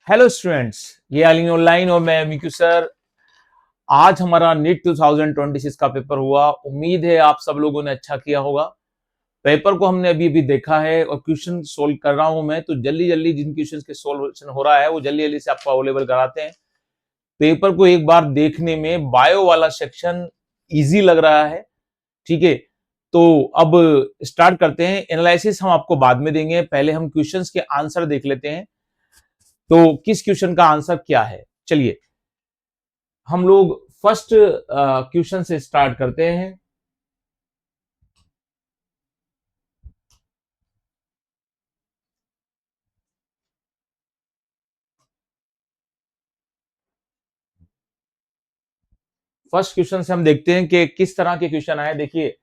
Hello students, ये आलिंग online और मैं मिकू सर। आज हमारा नीट 2026 का पेपर हुआ। उम्मीद है आप सब लोगों ने अच्छा किया होगा। पेपर को हमने अभी अभी देखा है और क्वेश्चन सोल्व कर रहा हूं मैं, तो जल्दी जल्दी जिन क्वेश्चन के सोल्यूशन हो रहा है वो जल्दी जल्दी से आपको अवेलेबल कराते हैं। पेपर को एक बार देखने में बायो वाला सेक्शन इजी लग रहा है। ठीक है, तो अब स्टार्ट करते हैं। एनालिसिस हम आपको बाद में देंगे, पहले हम क्वेश्चंस के आंसर देख लेते हैं। तो किस क्वेश्चन का आंसर क्या है, चलिए हम लोग फर्स्ट क्वेश्चन से स्टार्ट करते हैं। फर्स्ट क्वेश्चन से हम देखते हैं कि किस तरह के क्वेश्चन आए। देखिए,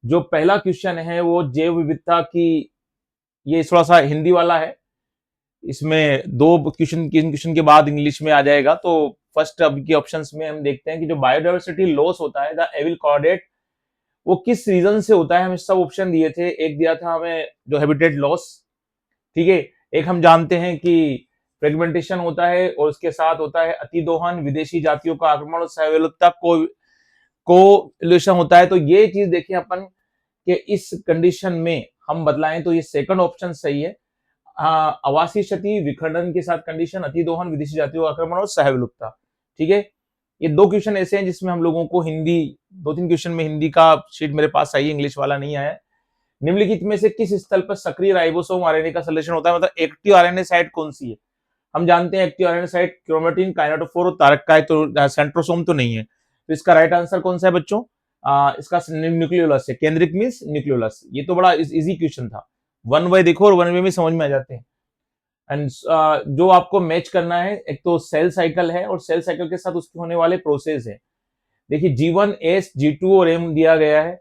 जो पहला क्वेश्चन है वो जैव विविधता की, ये थोड़ा सा हिंदी वाला है। इसमें दो क्वेश्चन, किन क्वेश्चन के बाद इंग्लिश में आ जाएगा। तो फर्स्ट अब के ऑप्शंस में हम देखते हैं कि जो बायोडाइवर्सिटी लॉस होता है, द एविल कॉर्डेट, वो किस रीजन से होता है। हमें सब ऑप्शन दिए थे। एक दिया था हमें जो हैबिटेट लॉस, ठीक है। एक हम जानते हैं कि फ्रेगमेंटेशन होता है और उसके साथ होता है अतिदोहन, विदेशी जातियों का आक्रमण और सहवेलुकता को इल्यूशन होता है। तो ये चीज देखिए अपन कि इस कंडीशन में हम बदलाएं तो ये सेकंड ऑप्शन सही है। आवासीय क्षति, विखंडन के साथ कंडीशन, अतिदोहन, विदेशी जातियों का आक्रमण और सहविलुप्तता। ठीक है, ये दो क्वेश्चन ऐसे हैं जिसमें हम लोगों को हिंदी, दो तीन क्वेश्चन में हिंदी का शीट मेरे पास आई है, इंग्लिश वाला नहीं आया। निम्नलिखित में से किस स्थल पर सक्रिय राइबोसोम आरएनए का संश्लेषण होता है, मतलब एक्टिव आरएनए साइट कौन सी है। हम जानते हैं एक्टिव आरएनए साइट क्रोमेटिन, काइनेटोफोर और तारक का है, तो सेंट्रोसोम तो नहीं है। तो इसका राइट आंसर कौन सा है बच्चों? इसका न्यूक्लियोलस है। केंद्रिक मींस न्यूक्लियोलस। ये तो बड़ा इजी क्वेश्चन था। वन वे देखो और वन वे में समझ में आ जाते हैं। एंड जो आपको मैच करना है, एक तो सेल साइकिल है और सेल साइकिल के साथ उसके होने वाले प्रोसेस है। देखिए G1, S, G2 और M दिया गया है।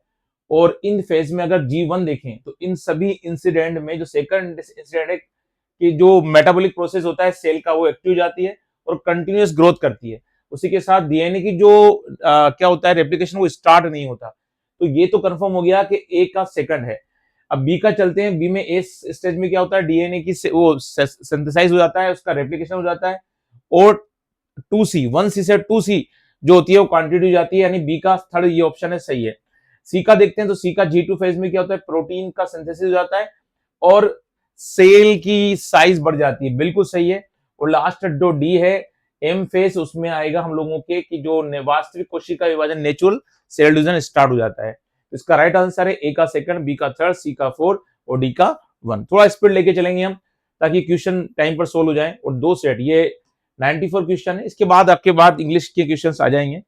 और इन फेज में अगर G1 देखें तो इन सभी इंसिडेंट में जो सेकंड इंसिडेंट है कि जो मेटाबॉलिक प्रोसेस होता है सेल का, वो एक्टिव हो जाती है और कंटिन्यूअस ग्रोथ करती है। उसी के साथ डीएनए की जो क्या होता है रेप्लिकेशन, वो स्टार्ट नहीं होता। तो ये तो कंफर्म हो गया कि ए का सेकंड है। अब बी का चलते हैं। बी में एस स्टेज में क्या होता है, डीएनए की वो सिंथेसाइज हो जाता है, उसका रेप्लिकेशन हो जाता है। और 2C, 1C से 2C जो होती है वो क्वांटिटी हो जाती है, यानी बी का थर्ड ये ऑप्शन है, सही है। सी का देखते हैं तो सी का G2 फेज में क्या होता है, प्रोटीन का सिंथेसिस हो जाता है और सेल की साइज बढ़ जाती है, बिल्कुल सही है। और लास्ट जो डी है एम फेज, उसमें आएगा हम लोगों के कि जो वास्तविक कोशिका विभाजन, नेचुरल सेल डिवीजन स्टार्ट हो जाता है। इसका राइट आंसर है ए का सेकंड, बी का थर्ड, सी का फोर्थ और डी का वन। थोड़ा स्पीड लेके चलेंगे हम ताकि क्वेश्चन टाइम पर सोल्व हो जाए। और दो सेट, ये 94 क्वेश्चन है। इसके बाद आपके बाद इंग्लिश के क्वेश्चन आ जाएंगे।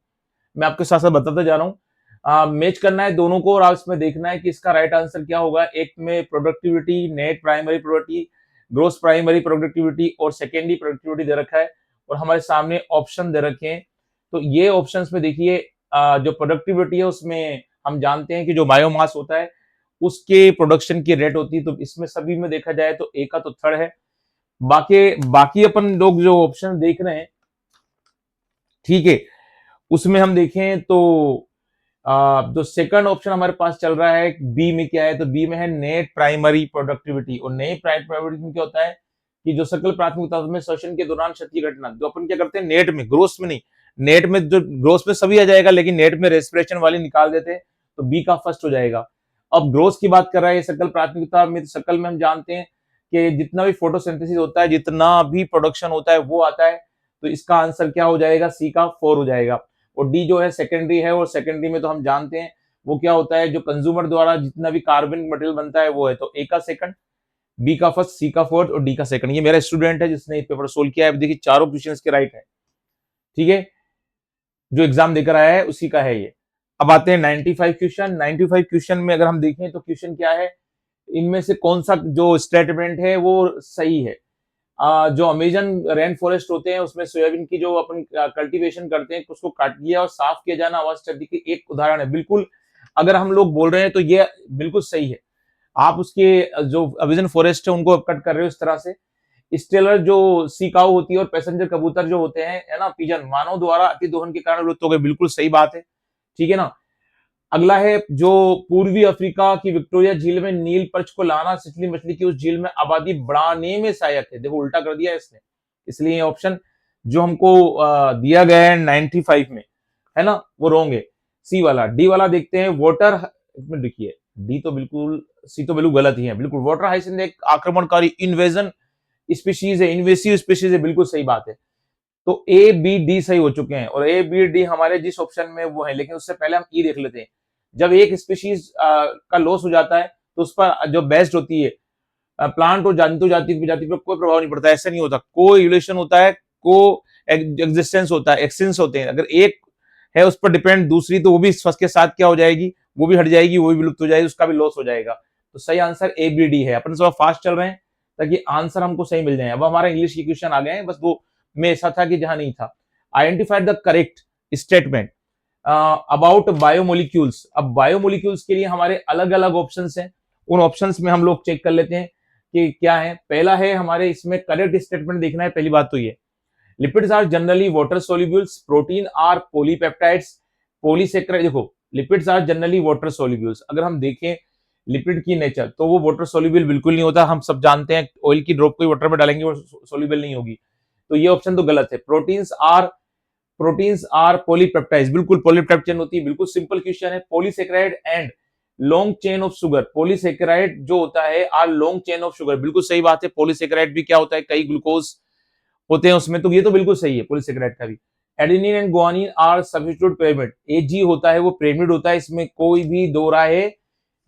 मैं आपके साथ साथ बताता जा रहा हूँ। मैच करना है दोनों को और आप इसमें देखना है कि इसका राइट आंसर क्या होगा। एक में productivity, net primary productivity, gross primary productivity और सेकेंडरी प्रोडक्टिविटी दे रखा है और हमारे सामने ऑप्शन दे रखे हैं। तो ये ऑप्शंस में देखिए, जो प्रोडक्टिविटी है उसमें हम जानते हैं कि जो बायोमास होता है उसके प्रोडक्शन की रेट होती है। तो इसमें सभी में देखा जाए तो ए का तो थर्ड है। बाकी बाकी अपन लोग जो ऑप्शन देख रहे हैं, ठीक है, उसमें हम देखें तो जो सेकंड ऑप्शन हमारे पास चल रहा है बी में क्या है, तो बी में है नेट प्राइमरी प्रोडक्टिविटी। और नेट प्राइमरी में क्या होता है कि जो सकल प्राथमिकता में श्वसन के दौरान क्षति घटना, जो अपन क्या करते हैं नेट में, ग्रोस में नहीं, नेट में जो ग्रोस में सभी आ जाएगा लेकिन नेट में रेस्पिरेशन वाली निकाल देते हैं, तो बी का फर्स्ट हो जाएगा। अब ग्रोस की बात कर रहा है सकल प्राथमिकता में, सकल में हम जानते हैं कि जितना भी फोटोसिंथेसिस होता है, जितना भी प्रोडक्शन होता है वो आता है। तो इसका आंसर क्या हो जाएगा, सी का 4 हो जाएगा। और डी जो है सेकेंडरी है, और सेकेंडरी में तो हम जानते हैं वो क्या होता है, जो कंज्यूमर द्वारा जितना भी कार्बन मटेरियल बनता है वो है। तो ए का सेकंड, बी का फर्स्ट, सी का फोर्थ और डी का सेकंड। ये मेरा स्टूडेंट है जिसने पेपर सोल्व किया है। देखिए चारों क्वेश्चन के राइट है, ठीक है, जो एग्जाम देकर आया है उसी का है ये। अब आते हैं 95 क्वेश्चन। 95 क्वेश्चन में अगर हम देखें तो क्वेश्चन क्या है, इनमें से कौन सा जो स्टेटमेंट है वो सही है। जो अमेजन रेन फॉरेस्ट होते हैं उसमें सोयाबीन की जो अपन कल्टीवेशन करते हैं उसको काट दिया और साफ किया जाना आवास की एक उदाहरण है। बिल्कुल अगर हम लोग बोल रहे हैं तो ये बिल्कुल सही है। आप उसके जो अमेजन फॉरेस्ट है उनको कट कर रहे हो इस तरह से। स्टेलर जो सीकाऊ होती है और पैसेंजर कबूतर जो होते हैं, है ना, पिजन, मानव द्वारा अति दोहन के कारण विलुप्त हो गए, बिल्कुल सही बात है, ठीक है ना। अगला है जो पूर्वी अफ्रीका की विक्टोरिया झील में नील पर्च को लाना सिचली मछली की उस झील में आबादी बढ़ाने में सहायक है। देखो उल्टा कर दिया इसने, इसलिए ये ऑप्शन जो हमको दिया गया है 95 में, है ना, वो रॉन्ग है। सी वाला, डी वाला देखते हैं, वाटर, एक मिनट देखिए, डी तो बिल्कुल, सी तो बिल्कुल गलत ही है, बिल्कुल वाटर हाइसिंथ एक आक्रमणकारी इन्वेजन स्पीशीज है, इन्वेसिव स्पीशीज है, बिल्कुल सही बात है। तो ए बी डी सही हो चुके हैं, और ए बी डी हमारे जिस ऑप्शन में वो है, लेकिन उससे पहले हम ई देख लेते हैं। जब एक स्पीशीज का लॉस हो जाता है तो उस पर जो बेस्ट होती है प्लांट और जंतु जाति प्रजाति पर कोई प्रभाव नहीं पड़ता, ऐसा नहीं होता, को इवोल्यूशन होता है, को एग्जिस्टेंस होता है, एक्सटेंस होते हैं। अगर एक है उस पर डिपेंड, दूसरी तो वो भी फर्स्ट के साथ क्या हो जाएगी, वो भी हट जाएगी, वो भी विलुप्त हो जाएगी, उसका भी लॉस हो जाएगा। तो सही आंसर ए बी डी है। अपन थोड़ा फास्ट चल रहे हैं ताकि आंसर हमको सही मिल जाए। अब हमारा इंग्लिश के क्वेश्चन आ गए हैं, बस वो में ऐसा था कि जहां नहीं था। Identified the correct statement about biomolecules. अब बायोमोलिक्यूल्स के लिए हमारे अलग अलग ऑप्शंस हैं, उन ऑप्शंस में हम लोग चेक कर लेते हैं कि क्या है। पहला है हमारे इसमें करेक्ट स्टेटमेंट देखना है, पहली बात तो ये, lipids are generally water solubles, protein are polypeptides, polysaccharide. देखो lipids are generally water solubles, अगर हम देखें लिपिड की नेचर तो वो वाटर सोल्यूबल बिल्कुल नहीं होता, हम सब जानते हैं, ऑयल की ड्रॉप को वाटर में डालेंगे वो सोल्यूबल नहीं होगी, तो ये ऑप्शन तो गलत है। प्रोटीन्स आर पॉलीपेप्टाइड्स, बिल्कुल पॉलीपेप्टाइड चेन होती है, बिल्कुल सिंपल क्वेश्चन है। Polysaccharide and long chain of sugar, polysaccharide जो होता है are long chain of sugar, बिल्कुल सही बात है। पॉलीसेक्राइड भी क्या होता है, कई ग्लूकोज होते हैं उसमें, तो ये तो बिल्कुल सही है पॉलीसेक्राइड का भी। Adenine and guanine are substitute pyramid, AG होता है वो पिरामिड होता है, इसमें कोई भी दो राय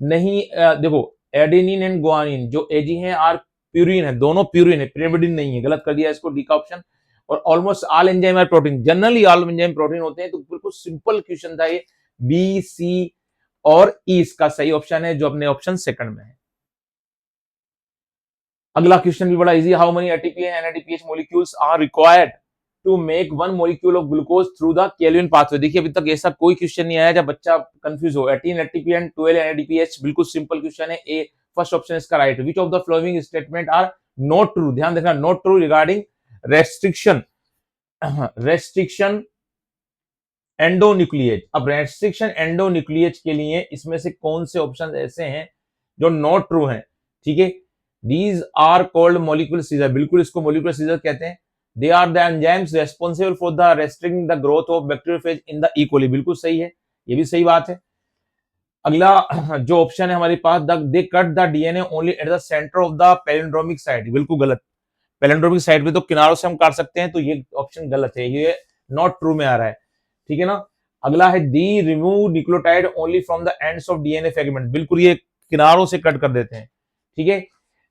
नहीं। देखो एडेनिन एंड गुआनिन जो एजी है आर प्यूरिन है, दोनों प्यूरिन है, पिरामिडिन नहीं है, गलत कर दिया इसको, डी का ऑप्शन। और almost all enzyme are protein, generally all enzyme protein होते हैं, तो बिल्कुल सिंपल क्वेश्चन था ये, बी सी और ई इसका सही ऑप्शन है, जो अपने ऑप्शन सेकंड में है। अगला क्वेश्चन भी बड़ा easy, how many ATP and NADPH molecules are required to make one molecule of glucose through the Calvin pathway. देखिए अभी तक ऐसा कोई क्वेश्चन नहीं आया जब बच्चा कंफ्यूज हो। 18 एटीपी एंड 12 एनएडीपीएच, बिल्कुल सिंपल क्वेश्चन है, ए फर्स्ट ऑप्शन इसका right. Which of the following statement are not true, ध्यान देखना, not true regarding restriction endonuclease. अब रेस्ट्रिक्शन एंडोन्यूक्लिएज के लिए इसमें से कौन से ऑप्शन ऐसे हैं जो नॉट ट्रू हैं, ठीक है। These are called molecular scissor, बिल्कुल इसको मॉलिक्यूलर सीजर कहते हैं। They are the enzymes responsible for the restricting the growth of bacteriophage in the E coli, बिल्कुल सही है, ये भी सही बात है। अगला जो ऑप्शन है हमारे पास, they cut the DNA only at the centre of the palindromic site, बिल्कुल गलत। पैलिंड्रोमिक साइट पे तो किनारों से हम काट सकते हैं, तो ये ऑप्शन गलत है, ये नॉट ट्रू में आ रहा है, ठीक है ना। अगला है they remove nucleotide only from the ends of DNA fragment, बिल्कुल ये किनारों से कट कर देते हैं, ठीक है।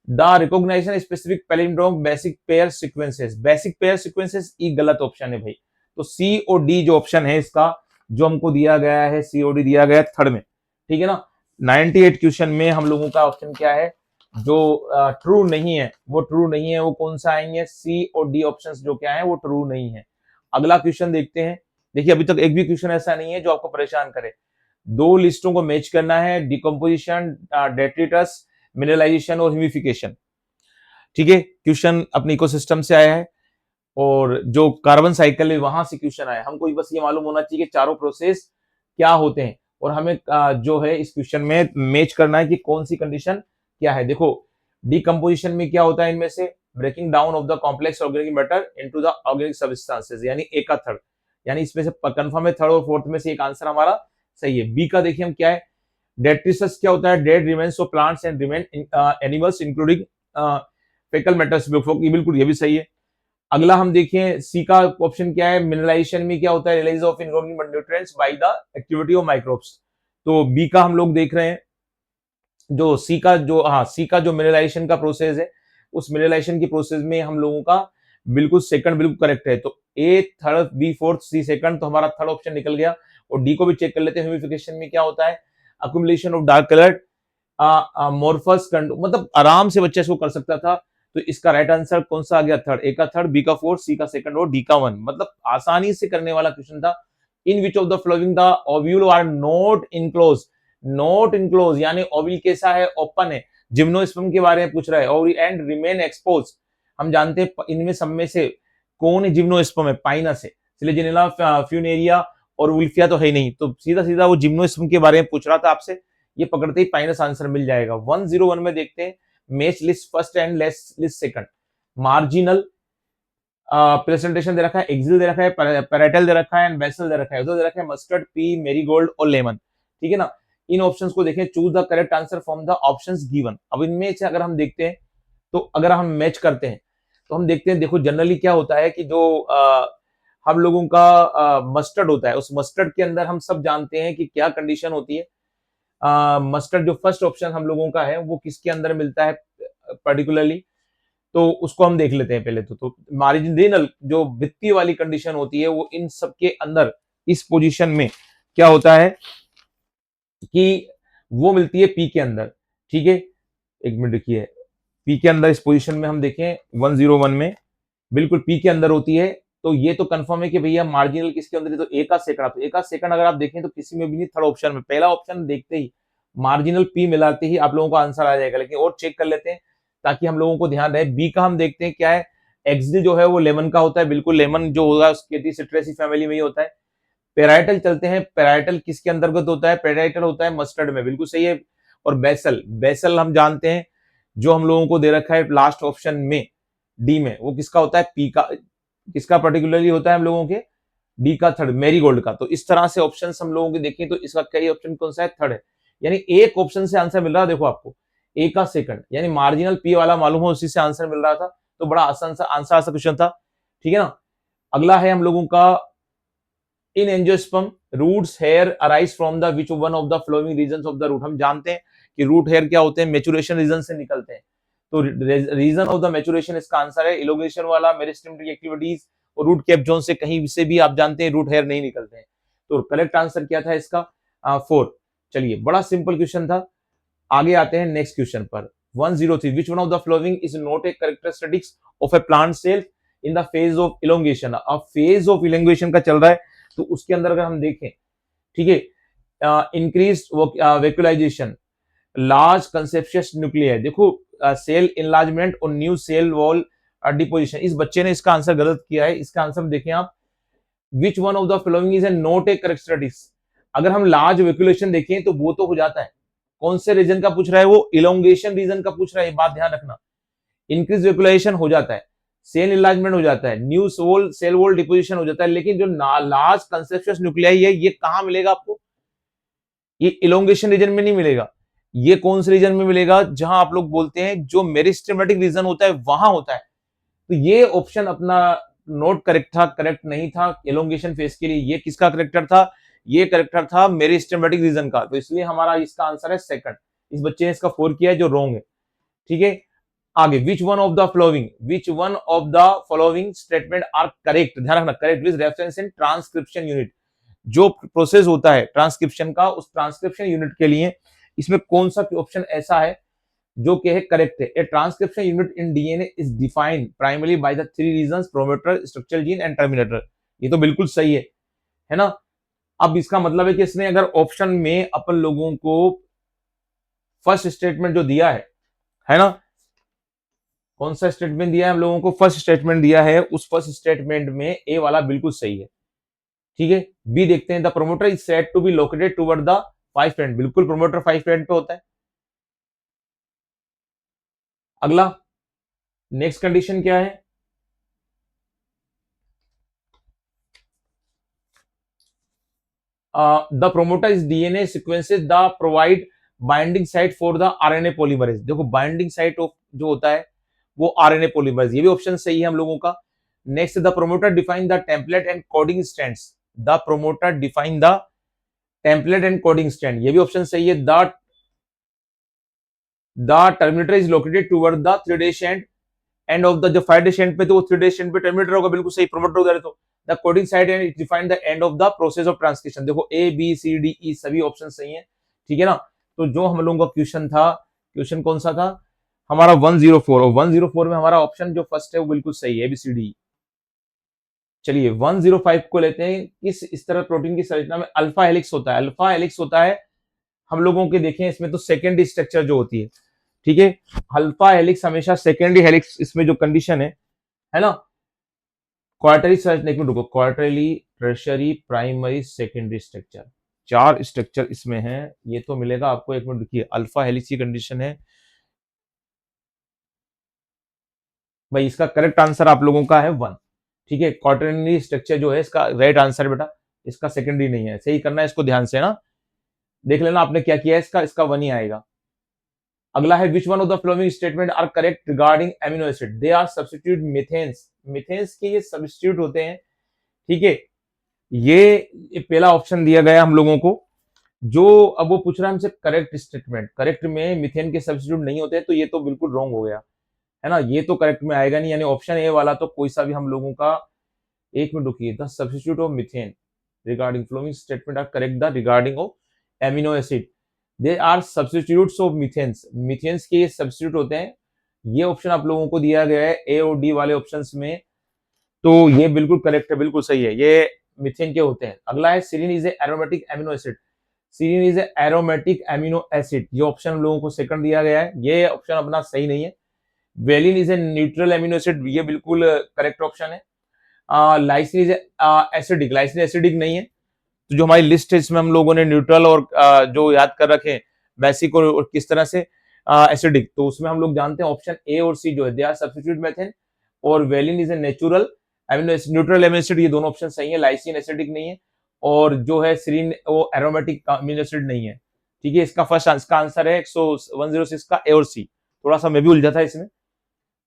The recognition specific palindrome basic pair sequences, basic pair sequences E गलत ऑप्शन है भाई। तो सी और डी जो ऑप्शन है इसका, जो हमको दिया गया है, सी और डी दिया गया है थर्ड में, ठीक है ना। 98 क्वेश्चन में हम लोगों का ऑप्शन क्या है, जो ट्रू नहीं है, वो ट्रू नहीं है, वो कौन सा आएंगे, सी और डी ऑप्शंस जो क्या है वो ट्रू नहीं है। अगला क्वेश्चन देखते हैं। देखिए अभी तक एक भी क्वेश्चन ऐसा नहीं है जो आपको परेशान करे। दो लिस्टों को मैच करना है, डिकम्पोजिशन, डेट्रिटस, मिनरलाइजेशन और ह्यूमिफिकेशन, ठीक है। क्वेश्चन अपने इकोसिस्टम से आया है और जो कार्बन साइकिल है वहां से क्वेश्चन आया है। हमको बस ये मालूम होना चाहिए कि चारों प्रोसेस क्या होते हैं, और हमें जो है इस क्वेश्चन में मैच करना है कि कौन सी कंडीशन क्या है। देखो डिकम्पोजिशन में क्या होता है, इनमें से breaking down of the complex organic matter into the organic substances, यानी ए का थर्ड, यानी इसमें से कंफर्म है थर्ड और फोर्थ में से एक आंसर हमारा सही है। बी का देखिए हम क्या है, डेट्रिटस क्या होता है, dead remains of plants and remain animals including faecal matters, बिल्कुल ये भी सही है। अगला हम देखें सी का ऑप्शन क्या है, मिनरलाइजेशन में क्या होता है, release of inorganic nutrients by the activity of microbes. तो बी का हम लोग देख रहे हैं, जो सी का जो मिनरलाइजेशन का प्रोसेस है, उस मिनरलाइजेशन की प्रोसेस में हम लोगों का बिल्कुल सेकंड बिल्कुल करेक्ट है। तो ए थर्ड, बी फोर्थ, सी सेकंड, तो हमारा थर्ड ऑप्शन निकल गया। और डी को भी चेक कर लेते हैं, ह्यूमिफिकेशन में क्या होता है, अक्यूमुलेशन ऑफ डार्क कलर्ड मोरफस, मतलब आराम से बच्चा इसको कर सकता था। तो इसका राइट आंसर कौन सा आ गया, थर्ड, ए का थर्ड, बी का फोर्थ, सी का सेकंड और डी का वन, मतलब आसानी से करने वाला क्वेश्चन था। In which of the flowing the ovule are not enclose, not enclose यानी ओव्यूल कैसा है, ओपन है। जिम्नोस्पर्म के बारे में पूछ रहा है, ओवरी एंड रिमेन एक्सपोज, हम जानते हैं इनमें सब में से कौन जिम्नोस्पर्म है, पाइनस है, सिलेजिनेला, फ्यूनेरिया और वुल्फिया तो है नहीं, तो सीधा सीधा वो जिम्नोस्पर्म के बारे में पूछ रहा था आपसे, ये पकड़ते ही पाइनस आंसर मिल जाएगा। 101 में देखते हैं, match list first and less list second, marginal, presentation दे रखा है, एक्सिल दे रखा है, पैराइटल दे रखा है एंड बेसल दे रखा है, उधर दे रखा है मस्टर्ड, पी, मेरीगोल्ड और लेमन। ठीक है ना। इन ऑप्शंस को देखें, choose the correct answer from the options given. अब इनमें से अगर हम देखते हैं तो अगर हम मैच करते हैं तो हम देखते हैं, देखो जनरली क्या होता है कि जो हम लोगों का मस्टर्ड होता है, उस मस्टर्ड के अंदर हम सब जानते हैं कि क्या कंडीशन होती है। मस्टर्ड जो फर्स्ट ऑप्शन हम लोगों का है वो किसके अंदर मिलता है पर्टिकुलरली, तो उसको हम देख लेते हैं पहले तो मार्जिनल जो वित्तीय वाली कंडीशन होती है वो इन सब के अंदर इस पोजीशन में क्या होता है कि वो मिलती है पी के अंदर। ठीक है, एक मिनट देखिए, पी के अंदर इस पोजीशन में हम देखें 101 में बिल्कुल पी के अंदर होती है। तो ये तो कंफर्म है कि भैया मार्जिनल किसके अंदर है, तो ए का सेकंड। तो ए का सेकंड अगर आप देखें तो किसी में भी नहीं, थर्ड ऑप्शन में। पहला ऑप्शन देखते ही मार्जिनल पी मिलाते ही आप लोगों को आंसर आ जाएगा, लेकिन और चेक कर लेते हैं ताकि हम लोगों को ध्यान रहे। बी का हम देखते हैं क्या है, एक्सडी जो है वो लेमन का होता है, बिल्कुल लेमन जो होगा उसके सिट्रेसी फैमिली में ही होता है। पेराइटल चलते हैं, पेराइटल किसके अंतर्गत होता है, पेराइटल होता है मस्टर्ड में, बिल्कुल सही है। और बेसल, बेसल हम जानते हैं जो हम लोगों को दे रखा है लास्ट ऑप्शन में डी में, वो किसका होता है, पी का, किसका पर्टिकुलरली होता है हम लोगों के, डी का थर्ड, मेरीगोल्ड का। तो इस तरह से ऑप्शन हम लोगों के देखें तो इसका कई ऑप्शन कौन सा है, थर्ड है। यानी एक ऑप्शन से आंसर मिल रहा है, देखो आपको ए का सेकंड, यानी मार्जिनल पी वाला मालूम हो, उसी से आंसर मिल रहा था। तो बड़ा आसान सा आंसर आसान क्वेश्चन था। ठीक है ना। अगला है हम लोगों का, in angiosperm roots hair arise from the which one of the following region of the root. हम जानते हैं कि रूट हेयर क्या होते हैं, मेचुरेशन रीजन से निकलते हैं। तो रीजन ऑफ द मेचुरेशन इसका आंसर है इलोगेशन वाला, मेरिस्टेमेटिक एक्टिविटीज और रूट कैप जोन से कहीं से भी आप जानते हैं रूट हेयर नहीं निकलते हैं। तो करेक्ट आंसर क्या था इसका, 4। चलिए, बड़ा सिंपल क्वेश्चन था। आगे आते हैं नेक्स्ट क्वेश्चन पर। 103, which one of the following is not a characteristics of a plant cell in the phase of elongation. अब फेज ऑफ इलोंगेशन का चल रहा है, तो उसके अंदर अगर हम देखें, ठीक है, इंक्रीज वैक्यूलाइजेशन, लार्ज कंसेप्शियस न्यूक्लियर, देखो सेल इनलार्जमेंट और न्यू सेल वॉल डिपोजिशन। इस बच्चे ने इसका आंसर गलत किया है। इसका आंसर देखें आप, विच one of the following is a not a characteristics. अगर हम लार्ज वैक्यूलेशन देखें तो वो तो हो जाता है, कौन से रीजन का पूछ रहा है, वो इलोंगेशन रीजन का पूछ रहा है, ये बात ध्यान रखना। इंक्रीज वैक्यूलेशन हो जाता है, सेल इनलार्जमेंट हो जाता है, न्यू सेल वॉल डिपोजिशन हो जाता है, लेकिन जो लार्ज कंसेप्शियस न्यूक्लियाई है ये कहां मिलेगा आपको, ये इलोंगेशन रीजन में नहीं मिलेगा। ये कौन से रीजन में मिलेगा, जहां आप लोग बोलते हैं जो मेरिस्टेमेटिक रीजन होता है वहां होता है। तो ये ऑप्शन अपना नोट करेक्ट था, करेक्ट नहीं था एलोंगेशन फेस के लिए। ये किसका करेक्टर था, ये करेक्टर था मेरिस्टेमेटिक रीजन का। तो इसलिए हमारा इसका आंसर है सेकंड। इस बच्चे ने इसका 4 किया है जो रॉन्ग है। ठीक है, आगे, which one of the following, which one of the following statement are correct. ध्यान रखना, correct with reference in transcription unit. जो प्रोसेस होता है ट्रांसक्रिप्शन का, उस ट्रांसक्रिप्शन यूनिट के लिए इसमें कौन सा ऑप्शन ऐसा है जो कि है करेक्ट है। A transcription unit in DNA is defined primary by the 3 regions, promoter, structural gene and terminator. ये तो बिल्कुल सही है ना। अब इसका मतलब है कि इसने अगर ऑप्शन में अपन लोगों को फर्स्ट स्टेटमेंट जो दिया है ना, कौन सा स्टेटमेंट दिया है हम लोगों को, फर्स्ट स्टेटमेंट दिया है, उस फर्स्ट स्टेटमेंट में ए वाला बिल्कुल सही है। ठीक है, बी देखते हैं, the promoter is said to be located toward the 5 friend, बिल्कुल प्रोमोटर 5 फ्रेंड पे होता है। अगला, नेक्स्ट कंडीशन क्या है, the promoter is DNA sequences the provide binding site for the RNA polymerase. देखो बाइंडिंग साइट जो होता है वो आरएनए पॉलीमरेज, ये भी ऑप्शन सही है हम लोगों का। Next, the promoter define the template and coding stands, the promoter define the template and coding stand, ये भी ऑप्शन सही है। The terminator is located toward the 3 dash end of the, जो 5 डेश एंड पे, तो वो 3 डेश एंड पे terminator होगा, बिल्कुल सही, प्रोमोटर उधर है। तो the coding site and it define the end of the process of transcription. देखो A B C D E सभी ऑप्शन सही है। ठीक है ना। तो जो हम लोगों का क्वेश्चन था, क्वेश्चन कौन सा था हमारा, 104, और 104 में हमारा ऑप्शन जो फर्स्ट है वो बिल्कुल सही है, एबीसीडी। चलिए 105 को लेते हैं। इस तरह प्रोटीन की संरचना में अल्फा हेलिक्स होता है, अल्फा हेलिक्स होता है हम लोगों के देखें इसमें तो सेकेंडरी स्ट्रक्चर जो होती है। ठीक है, अल्फा हेलिक्स हमेशा सेकेंडरी हेलिक्स, इसमें जो कंडीशन है ना, क्वार्टरी सर्च, एक मिनट रुको, quarterly, tertiary, primary, secondary structure, 4 structure इसमें है। ये तो मिलेगा आपको, एक मिनट देखिए, अल्फा हेलिक्स की कंडीशन है भाई। इसका करेक्ट आंसर आप लोगों का है 1। ठीक है, क्वाटरनरी स्ट्रक्चर जो है इसका राइट आंसर बेटा, इसका सेकेंडरी नहीं है, सही करना है इसको ध्यान से ना, देख लेना आपने क्या किया है, इसका वन ही आएगा। अगला है which one of the following statement are correct regarding amino acid, they are substitute methanes, methanes के ये सब्स्टिट्यूट होते हैं, ठीक है। ये पहला ऑप्शन दिया गया हम लोगों को, जो अब वो पूछ रहा है हमसे करेक्ट स्टेटमेंट, करेक्ट में मिथेन के सब्स्टिट्यूट नहीं होते, तो ये तो बिल्कुल रॉन्ग हो गया है ना, ये तो करेक्ट में आएगा नहीं, यानी ऑप्शन ए वाला तो कोई सा भी हम लोगों का, एक मिनट रुकिए, the substitute of methane regarding following statement are correct the regarding of amino acid, they are substitutes of methanes, methanes के ये सब्स्टिट्यूट होते हैं, ये ऑप्शन आप लोगों को दिया गया है ए और डी वाले ऑप्शंस में, तो ये बिल्कुल करेक्ट है, बिल्कुल सही है, ये मिथेन के होते हैं। अगला है serine is a aromatic amino acid, serine is a aromatic amino acid, ये ऑप्शन हम लोगों को सेकंड दिया गया है, ये ऑप्शन अपना सही नहीं है। Valine is a neutral amino acid, ये बिल्कुल करेक्ट ऑप्शन है। Lysine is acidic, lysine acidic नहीं है, तो जो हमारी लिस्ट है इसमें हम लोगों ने न्यूट्रल और जो याद कर रखे बेसिक और किस तरह से एसिडिक, तो उसमें हम लोग जानते हैं ऑप्शन ए और सी जो है दे आर सब्स्टिट्यूट मेथड, और valine is a natural amino acid, neutral amino acid, ये दोनों ऑप्शन सही है, लाइसिन एसिडिक नहीं है, और जो है सीरीन वो एरोमेटिक अमीनो एसिड नहीं है, ठीक है। इसका फर्स्ट इसका आंसर है 106 का ए और सी, थोड़ा सा मैं भी उलझा था इसमें,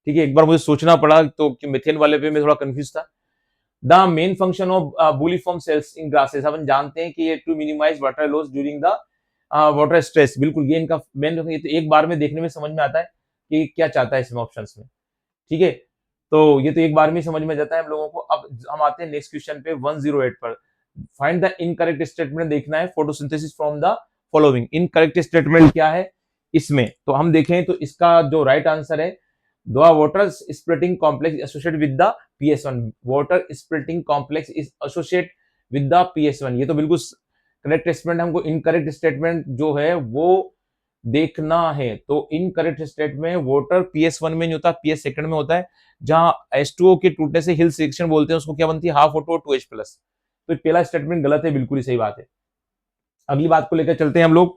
ठीक है, एक बार मुझे सोचना पड़ा तो कि मिथेन वाले पे मैं थोड़ा कंफ्यूज था। The main function of bulliform cells in grasses, अपन जानते हैं कि ये to minimise water loss during the water stress, बिल्कुल ये इनका मेन, ये तो एक बार में देखने में समझ में आता है कि क्या चाहता है इसमें ऑप्शंस में, ठीक है, तो ये तो एक बार में समझ में जाता है हम लोगों को। अब हम आते हैं नेक्स्ट क्वेश्चन पे 108 पर, फाइंड द इनकरेक्ट स्टेटमेंट, देखना है photosynthesis from the following, incorrect statement क्या है इसमें, तो हम देखें तो इसका जो राइट आंसर है the water splitting complex associated with the PS1, water splitting complex is associate with the PS1, ये तो बिल्कुल करेक्ट स्टेटमेंट, हमको इनकरेक्ट स्टेटमेंट जो है वो देखना है, तो इनकरेक्ट स्टेटमेंट वाटर PS1 में नहीं होता, PS सेकंड में होता है, जहां H2O के टूटने से हिल सेक्शन बोलते हैं उसको, क्या बनती है हाफ O2 2H प्लस, तो पहला स्टेटमेंट गलत है, बिल्कुल ही सही बात है। अगली बात को लेकर चलते हैं हम लोग,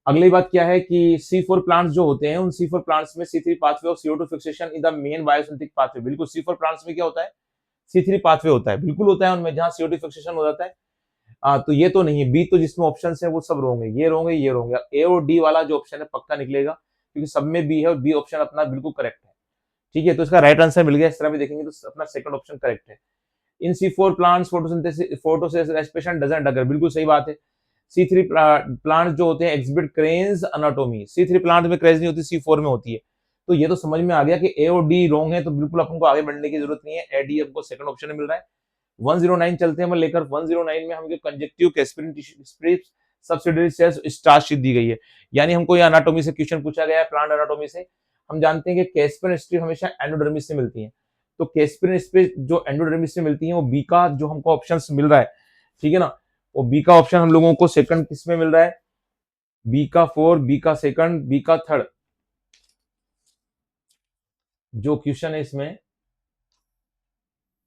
अगली बात क्या है कि C4 प्लांट्स जो होते हैं उन C4 प्लांट्स में C3 pathway of CO2 fixation in the main biosynthetic pathway, बिल्कुल C4 प्लांट्स में क्या होता है C3 पाथवे होता है, बिल्कुल होता है उनमें जहां CO2 फिक्सेशन हो जाता है, तो ये तो नहीं है, बी तो जिसमें ऑप्शन है वो सब रोंग है, ये रोंग है, ये रोंग है, ए और डी वाला जो ऑप्शन है पक्का निकलेगा, क्योंकि सब में बी है और बी ऑप्शन अपना बिल्कुल करेक्ट है, ठीक है, तो इसका राइट आंसर मिल गया, इस तरह भी देखेंगे तो अपना सेकंड ऑप्शन करेक्ट है। इन C4 plants photosynthesis respiration doesn't अगर, बिल्कुल सही बात है। C3 प्लांट जो होते हैं एग्जिबिट क्रेन्स अनाटोमी, C3 प्लांट में क्रेज नहीं होती, C4 में होती है, तो ये तो समझ में आ गया कि ए और डी रॉन्ग है, तो बिल्कुल अपन को आगे बढ़ने की जरूरत नहीं है, ए डी हमको सेकंड ऑप्शन में मिल रहा है। 109 चलते हैं हम लेकर, 109 में हमको conjunctive casparian strips subsidiary cells starch sheet दी गई है, यानी हमको ये एनाटॉमी से क्वेश्चन पूछा गया है, प्लांट एनाटॉमी से, हम जानते हैं कि कैस्पिरिन स्ट्रिप हमेशा एंडोडर्मिस से मिलती है, तो कैस्पिरिन स्ट्रिप जो एंडोडर्मिस से मिलती है वो बी का जो हमको ऑप्शंस मिल रहा है, ठीक है ना, वो बी का ऑप्शन हम लोगों को सेकंड किस में मिल रहा है, बी का 4, बी का सेकंड, बी का थर्ड, जो क्वेश्चन है इसमें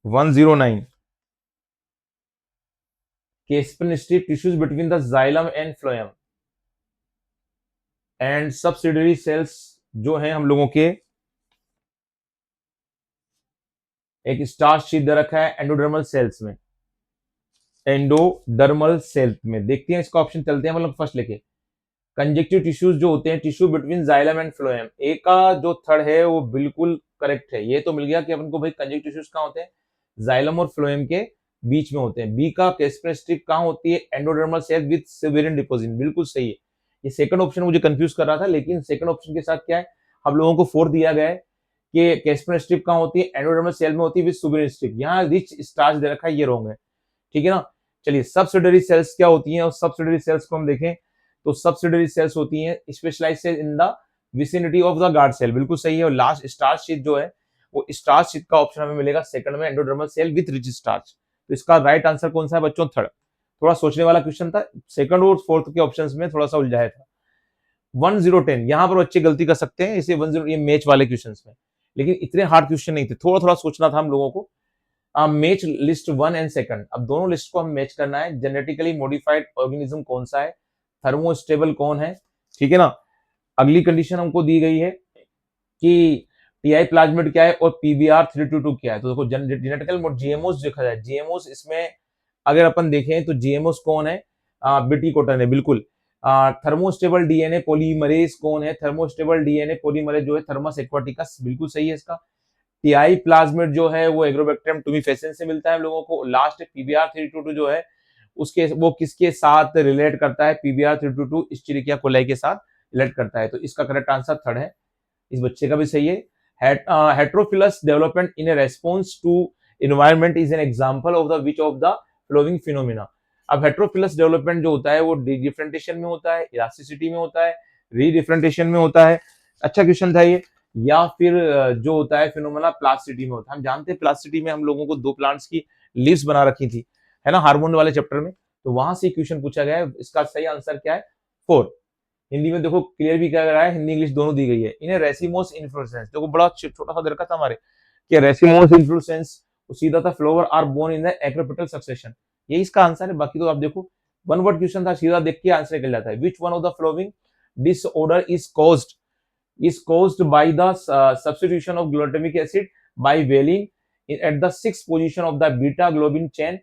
109, casparian strip tissues between the xylem and phloem and subsidiary cells जो हैं हम लोगों के, एक स्टार्च शीट दे रखा है एंडोडर्मल सेल्स में, एंडोडर्मल सेल्स में देखते हैं इसका ऑप्शन, चलते हैं मतलब फर्स्ट लेके, कंजक्टिव टिश्यूज जो होते हैं tissue between xylem and phloem, A का जो थर्ड है वो बिल्कुल करेक्ट है, ये तो मिल गया कि अपन को भाई कंजक्टिव टिश्यूज कहां होते हैं, जाइलम और फ्लोएम के बीच में होते हैं। बी का कैस्पिरिन स्ट्रिप कहां होती है, endodermal cell with suberin deposit, बिल्कुल सही है, ये सेकंड ऑप्शन मुझे कंफ्यूज कर रहा था, लेकिन सेकंड ऑप्शन के साथ क्या है, हम लोगों को 4 दिया गया है कि कैस्पिरिन स्ट्रिप कहां होती है, एंडोडर्मल सेल में होती है विद सुबेरिन स्ट्रिप, यहाँ रिच स्टार्च दे रखा है, ये रॉन्ग है, ठीक है ना। चलिए सब्सिडियरी सेल्स क्या होती हैं, और सब्सिडियरी सेल्स को हम देखें तो सब्सिडियरी सेल्स होती हैं specialised cell in the vicinity of the guard cell, बिल्कुल सही है, और लास्ट स्टार्च शीट जो है वो स्टार्च शीट का ऑप्शन हमें मिलेगा सेकंड में, endodermal cell with rich starch, तो इसका राइट आंसर कौन सा है बच्चों, थर्ड, थोड़ा सोचने वाला क्वेश्चन था, सेकंड और फोर्थ के ऑप्शंस में थोड़ा सा उलझाया था। 1010 यहाँ पर बच्चे गलती कर सकते हैं, इसे 10 ये मैच वाले क्वेश्चंस में, लेकिन इतने हार्ड क्वेश्चन नहीं थे, थोड़ा थोड़ा सोचना था हम लोगों को। मैच लिस्ट 1 एंड सेकंड, अब दोनों लिस्ट को हम मैच करना है, जेनेटिकली मॉडिफाइड ऑर्गेनिज्म कौन सा है, थर्मोस्टेबल कौन है, ठीक है ना। अगली कंडीशन हमको दी गई है कि टीआई प्लाज्मिड क्या है और पीबीआर 322 क्या है। तो देखो जेनेटिकल मोड जीएमओस देखा जाए, जीएमओस इसमें अगर अपन देखें तो जीएमओस कौन है, बीटी कोटन है बिल्कुल। थर्मोस्टेबल डीएनए पॉलीमरेज कौन है, थर्मोस्टेबल डीएनए पॉलीमरेज जो है थर्मस एक्वाटिकस, बिल्कुल सही है इसका। टीआई प्लाज्मिड जो है वो एग्रोबैक्टीरियम टुमिफेसिन से मिलता है हम लोगों को। लास्ट पीबीआर 322 जो है उसके वो किसके साथ रिलेट करता है, पीबीआर 322 इस्चेरिकिया कोलाई के साथ रिलेट करता है। तो इसका करेक्ट आंसर थर्ड है, इस बच्चे का भी सही है। Heterophyllous development in a response to environment is an example of the which of the following phenomena. अब हेट्रोफिलस डेवलपमेंट जो होता है वो डिफरेंटेशन में होता है, इलास्टिसिटी में होता है, रीडिफरेंटेशन में होता है। अच्छा क्वेश्चन था ये। या फिर जो होता है फिनोमेना प्लास्टिसिटी में होता है। हम जानते हैं प्लास्टिसिटी में हम लोगों को दो प्लांट्स की लीव्स बना रखी थी, है ना, हार्मोन वाले चैप्टर में। तो वहां से क्वेश्चन पूछा गया है, इसका सही आंसर क्या है, 4। हिंदी में देखो क्लियर भी क्या रहा है, हिंदी इंग्लिश दोनों दी गई है। इन्हें रेसिमोस इन्फ्लोरेसेंस, देखो बड़ा छोटा सा दे रखा था हमारे कि रेसिमोस इन्फ्लोरेसेंस सीधा था flower are borne in the acropetal succession, ये इसका आंसर है। बाकी तो आप देखो वन वर्ड क्वेश्चन था, सीधा देख के आंसर निकल जाता है। Which one of the flowing disorder is caused by the substitution of glutamic acid by valine at the sixth position of the beta globin chain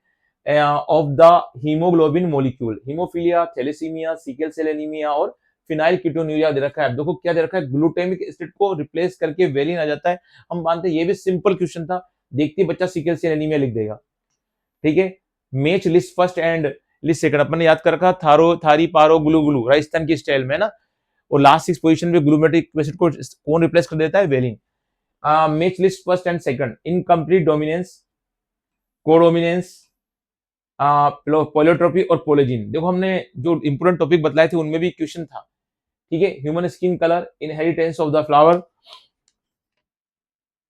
of the hemoglobin molecule, hemophilia, thalassemia, sickle cell anemia और phenyl ketonuria दे रखा है। अब देखो क्या दे रखा है, glutamic acid को replace करके वेलिन आ जाता है। हम मानते हैं ये भी सिंपल क्वेश्चन था, देखते ही बच्चा सिकल सेल एनीमिया लिख देगा। ठीक है, match list first and list second अपन ने याद कर रखा, थारो थारी पारो ग्लू ग्लू राजस्थान की स्टाइल में ना। और लास्ट 6 पोजीशन पे ग्लूमेटिक एसिड को कौन रिप्लेस कर देता है, valine. Match list first and second, incomplete dominance, codominance, pleiotropy और पोलेजिन। देखो हमने जो इंपोर्टेंट टॉपिक बतलाए थे उनमें भी क्वेश्चन था। ठीक है, human skin colour, inheritance of the flower,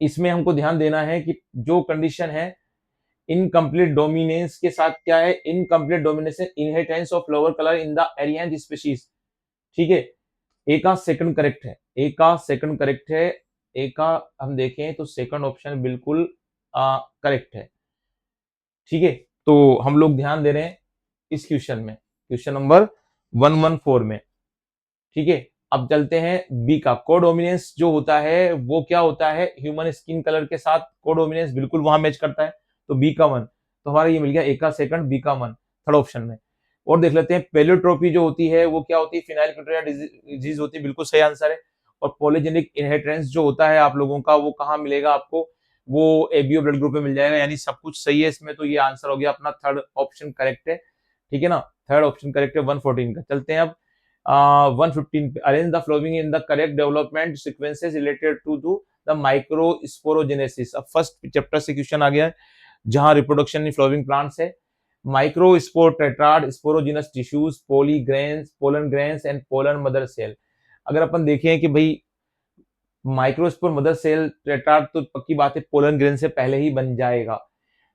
इसमें हमको ध्यान देना है कि जो कंडीशन है इनकम्प्लीट डोमिनेंस के साथ क्या है, incomplete domination inheritance of flower colour in the एरियंज स्पीशीज। ठीक है, ए का सेकंड करेक्ट है, ए का सेकंड करेक्ट है, ए का हम देखें तो सेकंड ऑप्शन बिल्कुल करेक्ट है। ठीक है, तो हम लोग ध्यान दे रहे हैं इस क्वेश्चन में, क्वेश्चन नंबर 114 में। ठीक है, अब चलते हैं बी का। कोडोमिनेंस जो होता है वो क्या होता है, ह्यूमन स्किन कलर के साथ कोडोमिनेंस बिल्कुल वहां मैच करता है। तो बी का 1, तो हमारा ये मिल गया, ए का सेकंड, बी का 1 थर्ड ऑप्शन में। और देख लेते हैं पेलियोट्रोपी जो होती है वो क्या होती है, फिनाइल डिजीज होती है, बिल्कुल सही आंसर है। और पॉलीजेनिक इनहेरिटेंस जो होता है आप लोगों का वो कहाँ मिलेगा आपको, वो एबीओ ब्लड ग्रुप में मिल जाएगा। यानी सब कुछ सही है इसमें, तो ये आंसर हो गया अपना, थर्ड ऑप्शन करेक्ट है। ठीक है ना, थर्ड ऑप्शन करेक्ट है 114 का। चलते हैं अब 115 पे, arrange the flowing in the correct development sequences related to the microsporogenesis. अब फर्स्ट चैप्टर से क्वेश्चन आ गया है जहां रिप्रोडक्शन इन फ्लोइंग प्लांट्स है। Microspore tetrad sporogenous tissues, poly grains, pollen grains and pollen mother cell. अगर अपन देखें कि भाई माइक्रोस्पोर मदर सेल टेट्राड, तो पक्की बात है पोलन ग्रेन से पहले ही बन जाएगा,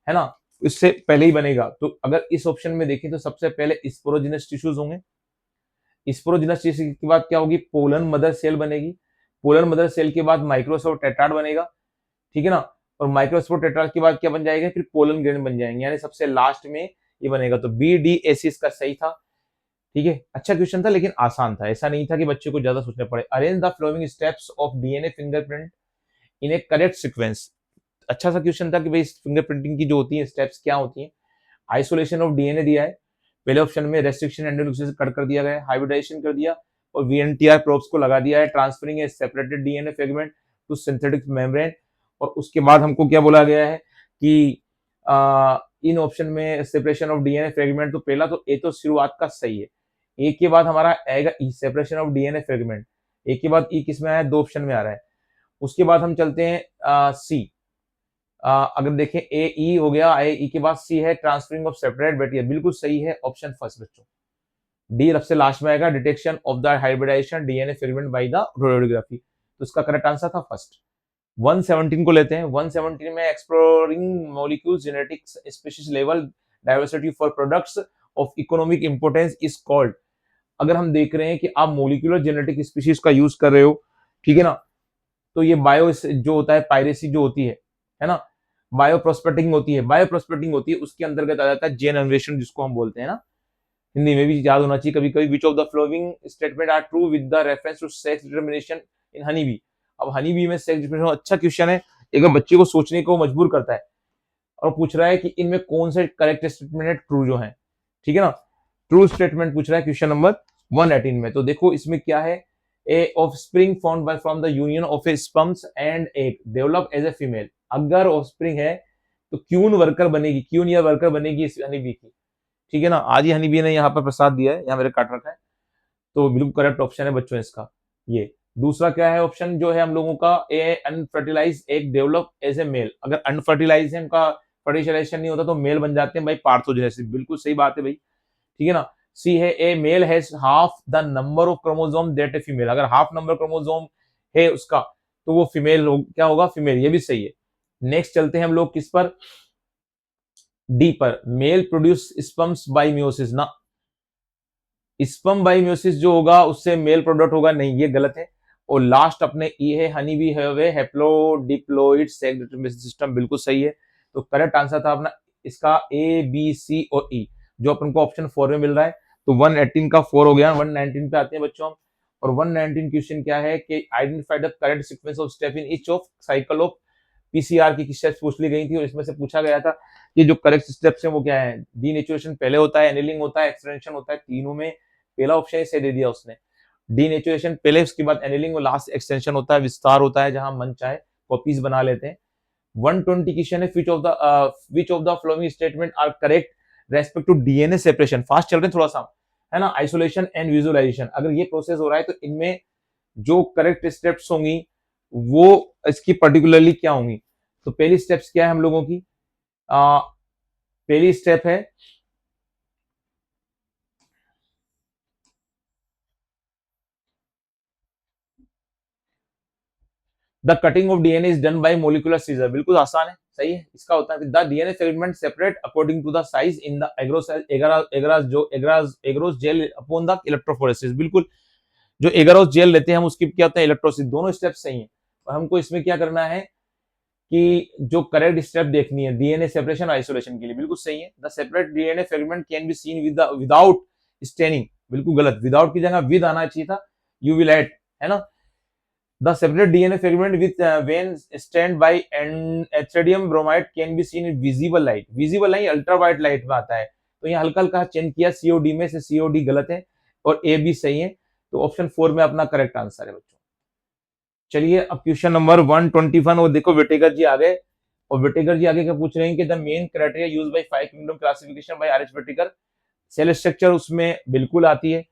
है ना, इससे पहले ही बनेगा। तो अगर इस ऑप्शन में देखें तो सबसे पहले स्पोरोजिनस टिश्यूज होंगे, स्पोरोजिनस टिश्यू के बाद क्या होगी, पोलन मदर सेल बनेगी, पोलन मदर सेल के बाद माइक्रोस्पोर टेट्राड बनेगा। ठीक है ना, और माइक्रोस्पोर टेट्राड के बाद क्या बन जाएगा, फिर पोलन ग्रेन बन जाएंगे, यानी सबसे लास्ट में ये बनेगा। तो बी डी एसिस का सही था। ठीक है, अच्छा क्वेश्चन था लेकिन आसान था, ऐसा नहीं था कि बच्चे को ज्यादा सोचना पड़े। Arrange the following steps of DNA fingerprint in a correct sequence. अच्छा सा क्वेश्चन था कि भाई फिंगरप्रिंटिंग की जो होती है स्टेप्स क्या होती है। आइसोलेशन ऑफ डीएनए दिया है पहले ऑप्शन में, रेस्ट्रिक्शन एंडोन्यूक्लियोसिस कट कर दिया गया, हाइब्रिडाइजेशन कर दिया और वीएनटीआर प्रोब्स को लगा दिया है, transferring a separated DNA fragment to synthetic membrane. और उसके बाद हमको क्या बोला गया है कि इन ऑप्शन में सेपरेशन ऑफ डीएनए फ्रेगमेंट, तो पहला तो ए तो शुरुआत का सही है। ए के बाद हमारा आएगा ई, सेपरेशन ऑफ डीएनए फ्रेगमेंट। ए के बाद ई किस में आया, दो ऑप्शन में आ रहा है। उसके बाद हम चलते हैं सी। अगर देखें ए ई हो गया, ए ई के बाद सी है ट्रांसफरिंग ऑफ सेपरेट बैक्टीरिया, बिल्कुल सही है ऑप्शन फर्स्ट बच्चों। डी सबसे लास्ट में आएगा, detection of the hybridization DNA fragment by the radiography. तो इसका करेक्ट आंसर था फर्स्ट। 117 को लेते हैं। 117 में exploring molecules genetics species level diversity for products of economic importance is called. अगर हम देख रहे हैं कि आप मोलिकुलर जेनेटिक स्पीशीज का यूज कर रहे हो, ठीक है ना, तो ये बायो जो होता है, पायरेसी जो होती है ना, बायो प्रोस्पेक्टिंग होती है, बायो प्रोस्पेक्टिंग होती है, उसके अंतर्गत आ जाता है जेन अन्वेषण जिसको हम बोलते हैं ना, हिंदी में भी याद होना चाहिए कभी कभी। Which of the following statement are true with the reference to sex determination in honey bee. अब हनी बी में सेक्स डिस्क्रिप्शन अच्छा क्वेश्चन है, एक बार बच्चे को सोचने को मजबूर करता है और पूछ रहा है कि इनमें कौन से करेक्ट स्टेटमेंट है ट्रू जो है, ठीक है ना। ट्रू स्टेटमेंट पूछ रहा है क्वेश्चन नंबर 118 में। तो देखो इसमें क्या है, a offspring found by from the union of a sperms and egg develop as a female. अगर ऑफस्प्रिंग है तो क्यून वर्कर बनेगी, क्यून या वर्कर बनेगी इस हनी बी की, ठीक है ना। आज ही हनी बी ने यहाँ पर प्रसाद दिया है, यहाँ मेरे काट रखा है, तो बिल्कुल करेक्ट ऑप्शन है बच्चों इसका ये। दूसरा क्या है ऑप्शन जो है हम लोगों का, a unfertilise egg develop as a male. अगर अनफर्टिलाइज है, उनका फर्टिलाइजेशन नहीं होता तो मेल बन जाते हैं भाई, पार्थोजेनेसिस, बिल्कुल सही बात है भाई, ठीक है ना। सी है, a male has half the number of chromosome that a female. अगर हाफ नंबर क्रोमोसोम है उसका तो वो फीमेल क्या होगा, फीमेल, ये भी सही है। नेक्स्ट चलते हैं हम लोग किस पर, डी पर, male produce sperms bye meiosis ना, स्पर्म बाय मियोसिस जो होगा उससे मेल प्रोडक्ट होगा, नहीं ये गलत है। और लास्ट अपने ई है, हनी बी है हैप्लोडिप्लॉइड सेक्स डिटरमिनेशन सिस्टम, बिल्कुल सही है। तो करेक्ट आंसर था अपना इसका ए बी सी और ई, जो अपन को ऑप्शन 4 में मिल रहा है। तो 118 का 4 हो गया, 119 पे आते हैं बच्चों हम। और 119 क्वेश्चन क्या है कि identify the correct sequence of step in each of cycle of PCR की स्टेप्स पूछ ली गई थी, और इसमें से पूछा गया था कि जो करेक्ट स्टेप्स हैं वो क्या है। डीनेचुरेशन पहले होता है, एनिलिंग होता है, एक्सटेंशन होता है, तीनों में पहला ऑप्शन इसे दे दिया उसने। डीनेचुरेशन पहले, उसके बाद एनिलिंग और लास्ट एक्सटेंशन होता है, विस्तार होता है, जहां मन चाहे कॉपीज बना लेते हैं। 120 क्वेश्चन है, which of the following statement are correct respect to DNA separation. Fast चल रहे हैं थोड़ा सा, है ना। आइसोलेशन एंड विजुअलाइजेशन, अगर ये प्रोसेस हो रहा है तो इनमें जो करेक्ट स्टेप्स होंगी वो इसकी पर्टिकुलरली क्या होंगी। तो पहली स्टेप्स क्या है हम लोगों की, पहली स्टेप है the cutting of DNA is done by molecular scissor, बिल्कुल आसान है, सही है। इसका होता है the DNA fragment separate according to the size in the agarose gel upon the electrophoresis, बिल्कुल। जो एगारोस जेल लेते हैं हम उसकी क्या होता है, इलेक्ट्रोसिस, दोनों स्टेप सही है। और हमको इसमें क्या करना है कि जो करेक्ट स्टेप देखनी है डीएनए सेपरेशन आइसोलेशन के लिए, बिल्कुल सही है। The separate DNA fragment can be seen without staining, बिल्कुल गलत, विदाउट की जगह विद आना चाहिए था, यूवी लाइट, है ना। The separate DNA fragment with when stained by Atradium bromide can be seen in visible light. Visible नहीं, अल्ट्रावायलेट लाइट में आता है। तो यहाँ हल्का हल्का चेंज किया सीओडी में से, सीओडी गलत है और ए भी सही है। तो ऑप्शन 4 में अपना करेक्ट आंसर है बच्चों। चलिए अब क्वेश्चन नंबर 121, और देखो विटेकर जी आ गए, और विटेकर जी आगे क्या पूछ रहे हैं कि the main criteria used by 5 kingdom classification by R H Whittaker. Cell structure उसमें बिल्कुल आती है,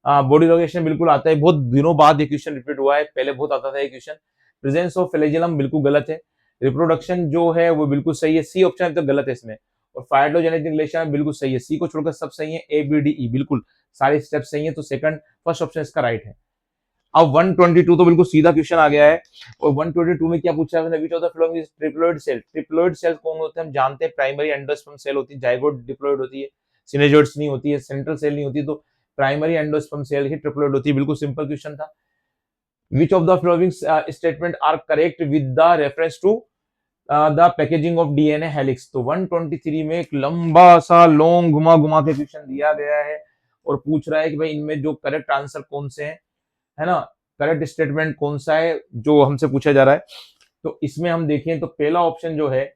बॉडी लोकेशन बिल्कुल आता है, बहुत दिनों बाद ये क्वेश्चन रिपीट हुआ है, पहले बहुत आता था ये क्वेश्चन। प्रेजेंस ऑफ फ्लैजेलम बिल्कुल गलत है। रिप्रोडक्शन जो है वो बिल्कुल सही है, सी ऑप्शन तो गलत है इसमें। और फाइलोजेनेटिक रिलेशन बिल्कुल सही है, सी को छोड़कर सब सही है, ए बी डी ई बिल्कुल सारे स्टेप सही है। तो सेकंड फर्स्ट ऑप्शन इसका राइट है। अब 122 तो बिल्कुल सीधा क्वेश्चन आ गया है। और 122 में क्या पूछा है, which of the following is triploid cell. Triploid cell कौन होते हैं हम जानते हैं, प्राइमरी एंडोस्पर्म सेल होती है, जाइगोट डिप्लोइड होती है, सिनेजोइड्स नहीं होती है, सेंट्रल सेल नहीं होती, तो प्राइमरी एंडोस्पर्म सेल ही ट्रिप्लोइड होती है, बिल्कुल सिंपल क्वेश्चन था। Which of the following statement are correct with the reference to the packaging of DNA helix. तो 123 में एक लंबा सा लॉन्ग घुमा घुमा के क्वेश्चन दिया गया है और पूछ रहा है कि भाई इनमें जो करेक्ट आंसर कौन से हैं, है ना, करेक्ट स्टेटमेंट कौन सा है जो हमसे पूछा जा रहा है। तो इसमें हम देखें तो पहला ऑप्शन जो है,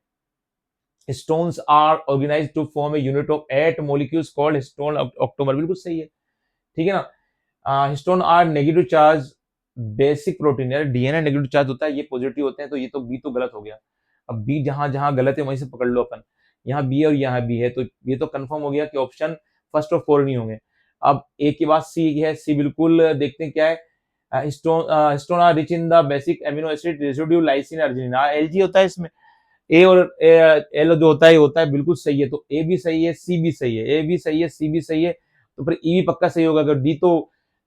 stones are organized to form a unit of 8 molecules called histone octamer, बिल्कुल सही है, ठीक है ना। Histone are negative charge basic protein, यार डीएनए नेगेटिव चार्ज होता है, ये पॉजिटिव होते हैं, तो ये तो बी तो गलत हो गया। अब बी जहां जहां गलत है वहीं से पकड़ लो अपन, यहाँ बी और यहाँ बी है, तो ये तो कंफर्म हो गया कि ऑप्शन फर्स्ट और 4 नहीं होंगे। अब ए के बाद सी है, सी बिल्कुल देखते हैं क्या है, histone are rich in the basic amino acid residue lysine arginine, LG होता है इसमें, ए और एल जो होता है होता है, बिल्कुल सही है। तो ए भी सही है, सी भी सही है, ए भी सही है, सी भी सही है, तो फिर ई भी पक्का सही होगा। अगर डी तो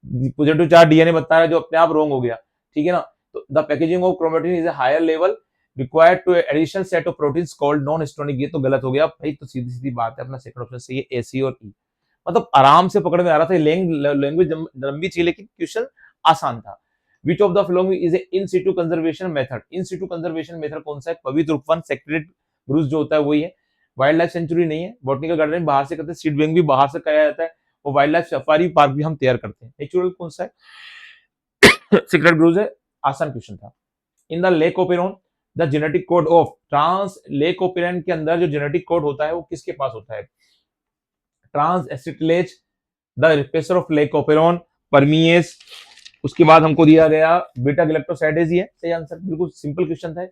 पॉजिटिव चार्ज डीएनए बता रहा है जो अपने आप रॉन्ग हो गया, ठीक है ना। तो the packaging of chromatin is a higher level required to additional set of proteins called non histonic, ये तो गलत हो गया भाई। तो सीधी सीधी बात है, अपना सेकंड ऑप्शन सही है, ए सी और ई। मतलब आराम से पकड़ में आ रहा था, लैंग्वेज लंबी थी लेकिन क्वेश्चन आसान था। Which of the following is a in situ conservation method? In situ conservation method कौन सा है, पवित्र उपवन सेक्रेटेड ग्रूस जो होता है वही है। वाइल्ड लाइफ सेंचुरी नहीं है, बॉटनिकल गार्डन बाहर से करते हैं, सीड बैंक भी बाहर से कराया जाता है, और वाइल्ड लाइफ सफारी पार्क भी हम तैयार करते हैं। नेचुरल कौन सा है, सीक्रेट ग्रूस है, आसान क्वेश्चन था। In the lac operon the genetic code of trans lac operon के अंदर जो जेनेटिक कोड होता है वो किसके पास होता है? Trans acetylase the repressor of lac operon permease. उसके बाद हमको दिया गया बीटा गैलेक्टोसाइडेज ही है सही आंसर, बिल्कुल सिंपल क्वेश्चन था।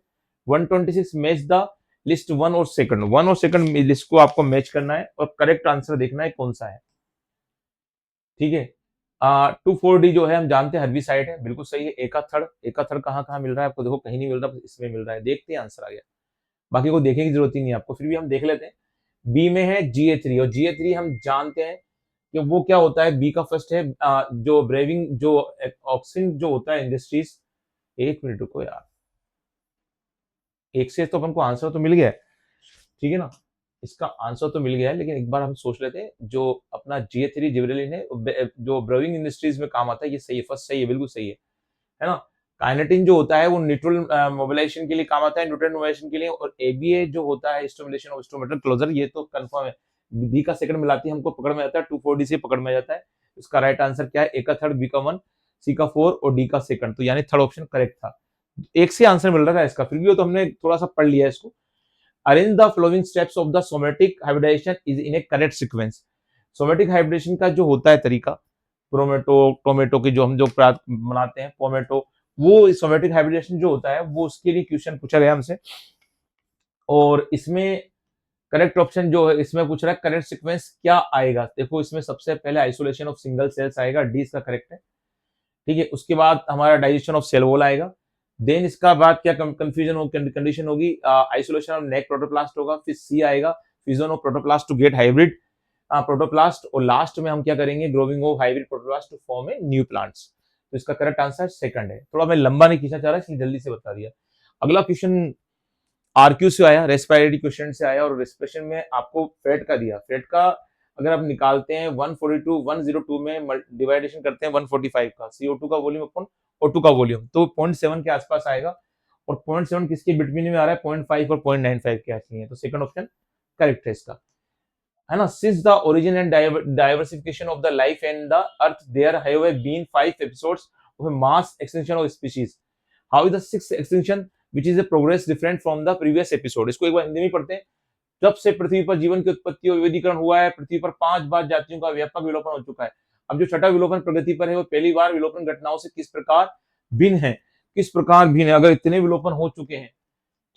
126 मैच द लिस्ट वन और सेकंड लिस्ट को आपको मैच करना है और करेक्ट आंसर देखना है कौन सा है, ठीक है। 24D जो है हम जानते हैं हर्बिसाइड है, बिल्कुल सही है। एका थर्ड कहाँ कहाँ मिल रहा है आपको? देखो कहीं नहीं मिल रहा, इसमें मिल रहा है। देखते हैं आंसर आ गया, बाकी को देखने की जरूरत ही नहीं है आपको, फिर भी हम देख लेते हैं। बी में है GA3 और GA3 हम जानते हैं कि वो क्या होता है। बी का फर्स्ट है जो ब्रेविंग जो ऑक्सीजन जो होता है इंडस्ट्रीज। एक मिनट रुको यार, एक से तो अपन को आंसर तो मिल गया है, ठीक है ना, इसका आंसर तो मिल गया है, लेकिन एक बार हम सोच लेते हैं जो अपना GA3 जिबरेलिन है जो ब्रेविंग इंडस्ट्रीज में काम आता है, ये सही है, फर्स्ट सही है, बिल्कुल सही है ना। काइनेटिन जो होता है वो न्यूट्रल मोबिलाइजेशन के लिए काम आता है, न्यूट्रल मोबिलाइजेशन के लिए। और ABA जो होता है स्टिमुलेशन ऑफ स्टोमेटल क्लोजर, ये तो कंफर्म है। डी का सेकंड मिलाती है हमको पकड़ में आता है, 2,4-D से पकड़ में जाता है। इसका राइट आंसर क्या है? ए का थर्ड, बी का 1, सी का 4 और डी का सेकंड, तो यानी थर्ड ऑप्शन करेक्ट था। एक से आंसर मिल रहा था इसका, फिर भी वो तो हमने थोड़ा सा पढ़ लिया इसको। Arrange the following steps of the somatic hybridization is in a correct sequence. Somatic hybridization का जो होता है तरीका, प्रोमेटो टोमेटो की जो हम जो बनाते हैं पोमेटो, वो सोमेटिक हाइब्रिडेशन जो होता है वो उसके लिए क्वेश्चन पूछा गया हमसे। और इसमें करेक्ट ऑप्शन जो है इसमें पूछ रहा है करेक्ट सीक्वेंस क्या आएगा। देखो इसमें सबसे पहले आइसोलेशन ऑफ सिंगल सेल्स आएगा, डी इसका करेक्ट है, ठीक है। उसके बाद हमारा डाइजेशन ऑफ सेल वॉल आएगा। देन इसका बाद क्या कंफ्यूजन हो कंडीशन होगी, आइसोलेशन ऑफ नेक प्रोटोप्लास्ट होगा। फिर सी आएगा fusion of protoplast to get hybrid protoplast. और लास्ट में हम क्या करेंगे? Growing of hybrid protoplast to form a new plants. तो इसका करेक्ट आंसर सेकंड है। थोड़ा मैं लंबा नहीं खींचना चाह रहा, इसलिए जल्दी से बता दिया। अगला क्वेश्चन RQ से आया, रेस्पिरेटरी क्वेश्चन से आया, और रेस्पिरेशन में आपको फेट का दिया। फेट का अगर आप निकालते हैं 102 में डिवाइडेशन करते हैं 145 का, CO2 का वॉल्यूम अपन O2 का वॉल्यूम, तो 0.7 के आसपास आएगा। और 0.7 किसके बिटवीन में आ रहा है? 0.5 और 0.95 के आसपास है, तो सेकंड ऑप्शन करेक्ट है इसका, है ना। Since the origin and diversification of the life and the earth there have been 5 episodes of mass extinction of species, how is the sixth extinction which is a progress different from the previous episode। इसको एक बार हिंदी में पढ़ते हैं। जब से पृथ्वी पर जीवन की उत्पत्ति और विविधीकरण हुआ है, पृथ्वी पर 5 बार जातियों का व्यापक विलोपन हो चुका है। अब जो छठा विलोपन प्रगति पर है वो पहली बार विलोपन घटनाओं से किस प्रकार भिन्न है? किस प्रकार भिन्न है? अगर इतने विलोपन हो चुके हैं,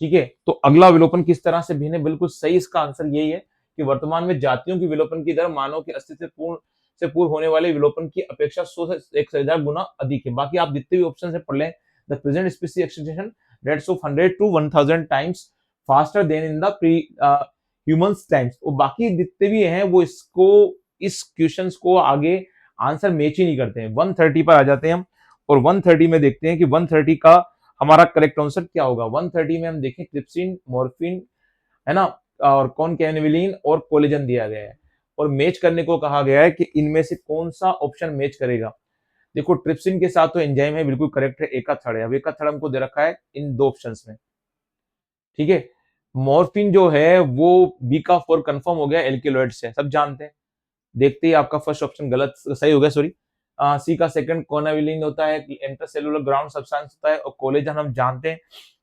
ठीक है, तो अगला विलोपन किस तरह से भिन्न है? बिल्कुल सही इसका आंसर यही है कि वर्तमान में जातियों की विलोपन की दर मानव के अस्तित्व से पूर्व होने वाले विलोपन की अपेक्षा 100 से 1000 गुना अधिक है। बाकी आप जितने भी ऑप्शन से पढ़ लें, the present species extinction rates of 100 to 1000 times faster then in the pre humans times, और बाकी जितने भी हैं वो इसको इस क्वेश्चंस को आगे आंसर मैच ही नहीं करते हैं। 130 पर आ जाते हैं हम, और 130 में देखते हैं कि 130 का हमारा करेक्ट आंसर क्या होगा। 130 में हम देखें ट्रिप्सिन, मॉर्फिन, है ना, और कॉनकैनावलिन और कोलेजन दिया गया है, और मैच करने को कहा गया है कि इनमें से कौन सा ऑप्शन मैच करेगा। देखो ट्रिप्सिन के साथ तो एंजाइम है, बिल्कुल करेक्ट है, एक का थर्ड है। अब एक का थर्ड हमको दे रखा है इन दो ऑप्शंस में, ठीक है। मॉर्फिन जो है वो बी का 4 कंफर्म हो गया, एल्केलॉइड से सब जानते हैं। देखते ही आपका फर्स्ट ऑप्शन गलत सही हो गया, सॉरी। सी का सेकंड कोनाविलिन होता है, इंटरसेलुलर ग्राउंड सब्सटेंस होता है। और कोलेजन हम जानते हैं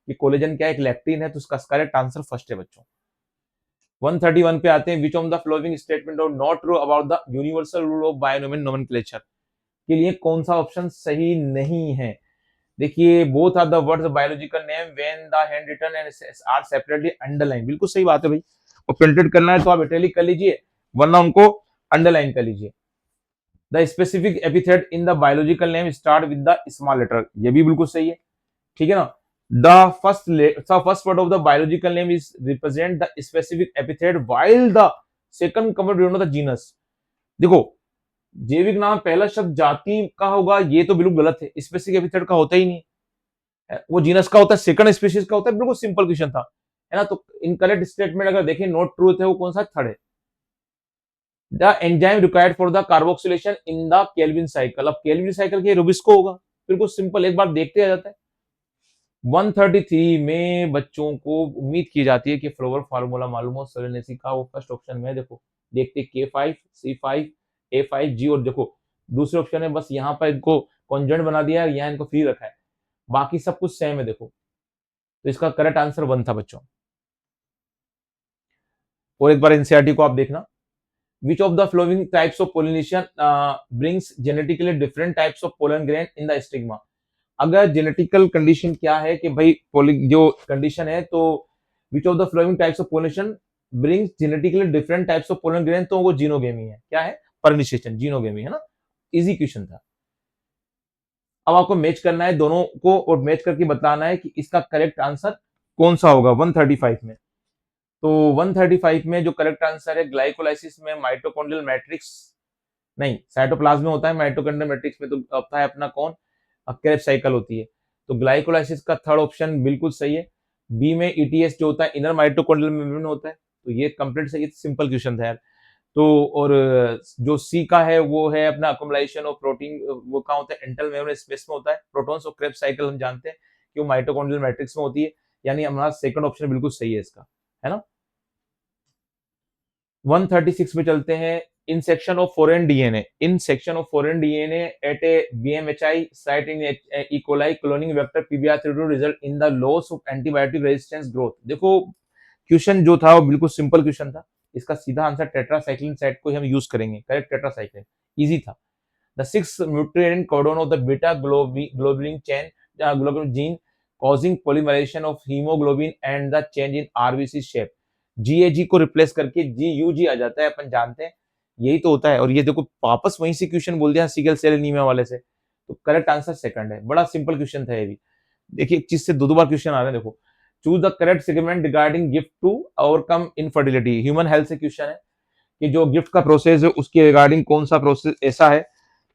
कि कोलेजन क्या है? एक लैक्टिन है, तो उसका करेक्ट आंसर फर्स्ट है बच्चों। 131 पे आते हैं, which of the following statement are not true about the universal rule of binomic nomenclature, के लिए कौन सा ऑप्शन सही नहीं है? देखिए both are the words biological name when the hand written and are separately underline, बिल्कुल सही बात है भाई। और प्रिंटेड करना है तो आप इटैलिक कर लीजिए, वरना उनको अंडरलाइन कर लीजिए। The specific epithet in the biological name start with the small letter, ये भी बिल्कुल सही है, ठीक है ना। The first word of the biological name is represent the specific epithet while the second cover denote the genus. देखो जैविक नाम पहला शब्द जाति का होगा, ये तो बिल्कुल गलत है, स्पेसिफिक एपिथेट का होता ही नहीं है, वो जीनस का होता है, सेकंड स्पीशीज का होता है। बिल्कुल सिंपल क्वेश्चन था, है ना। तो इनकरेक्ट स्टेटमेंट अगर देखें नॉट ट्रूथ है, वो कौन सा? थर्ड है। The enzyme required for the carboxylation in the Calvin cycle, अब केल्विन साइकिल के रुबिस्को होगा, बिल्कुल सिंपल, एक बार देखते आ जाता है। 133 में बच्चों को उम्मीद की जाती है कि फ्लोवर फार्मूला मालूम हो सोलेनेसी का, वो फर्स्ट ऑप्शन में देखो देखते K5 C5 A5 G, और देखो दूसरे ऑप्शन है बस यहाँ पर इनको कॉन्जेंट बना दिया है, यहाँ इनको फ्री रखा है, बाकी सब कुछ सेम है। देखो तो इसका करेक्ट आंसर 1 था बच्चों। और एक बार एनसीईआरटी को आप देखना, which of the following types of pollination brings genetically different types of pollen grain in the stigma। अगर जेनेटिकल कंडीशन क्या है कि भाई जो कंडीशन है, तो विच of the flowing types of pollination brings genetically different types of pollen grain, तो वो जीनोगेमी है। क्या है? परनिशेशन, जीनोगेमी है ना। इजी क्वेश्चन था। अब आपको मैच करना है दोनों को और मैच करके बताना है कि इसका करेक्ट आंसर कौन सा होगा 135 में। तो 135 में जो करेक्ट आंसर है, ग्लाइकोलाइसिस में माइटोकॉन्ड्रियल मैट्रिक्स नहीं, साइटोप्लाज्म में होता है, माइटोकॉन्ड्रियल मैट्रिक्स में तो होता है अपना कौन, क्रेब्स साइकिल होती है। तो ग्लाइकोलाइसिस का थर्ड ऑप्शन बिल्कुल सही है। बी में ईटीएस जो होता है इनर माइटोकॉन्ड्रियल मेम्ब्रेन होता है, तो ये कंप्लीट सही है, सिंपल क्वेश्चन था यार। तो और जो सी का है वो है अपना अकोमोलेशन ऑफ प्रोटीन, वो कहाँ होता है, इंटरनल मेम्ब्रेन स्पेस में होता है। प्रोटॉन्स और क्रेब्स साइकिल हम जानते हैं कि वो माइटोकॉन्ड्रियल मैट्रिक्स में होती है, यानी हमारा सेकंड ऑप्शन बिल्कुल सही है इसका, है ना। 136 में चलते हैं। In section of foreign DNA, in section of foreign DNA at a BMHI site in E coli cloning vector पीबीआर32 result in the loss of antibiotic resistance growth. देखो क्वेश्चन जो था वो बिल्कुल सिंपल क्वेश्चन था, इसका सीधा आंसर टेट्रासाइक्लिन साइट को हम यूज करेंगे, करेक्ट, टेट्रासाइक्लिन, इजी था। The 6 nutrient codon of the beta globulin chain globulin gene causing polymerization of hemoglobin and the change in RBC shape। GAG को रिप्लेस करके GUG आ जाता है, अपन जानते हैं यही तो होता है। और ये देखो वापस वहीं से क्वेश्चन बोल दिया सिकल सेल एनीमिया वाले से, तो करेक्ट आंसर सेकंड है। बड़ा सिंपल क्वेश्चन था ये भी। देखिए एक चीज से दो बार क्वेश्चन आ रहे हैं। देखो, choose the correct segment regarding GIFT to overcome infertility. Human health से क्वेश्चन है कि जो गिफ्ट का प्रोसेस है उसके रिगार्डिंग कौन सा प्रोसेस ऐसा है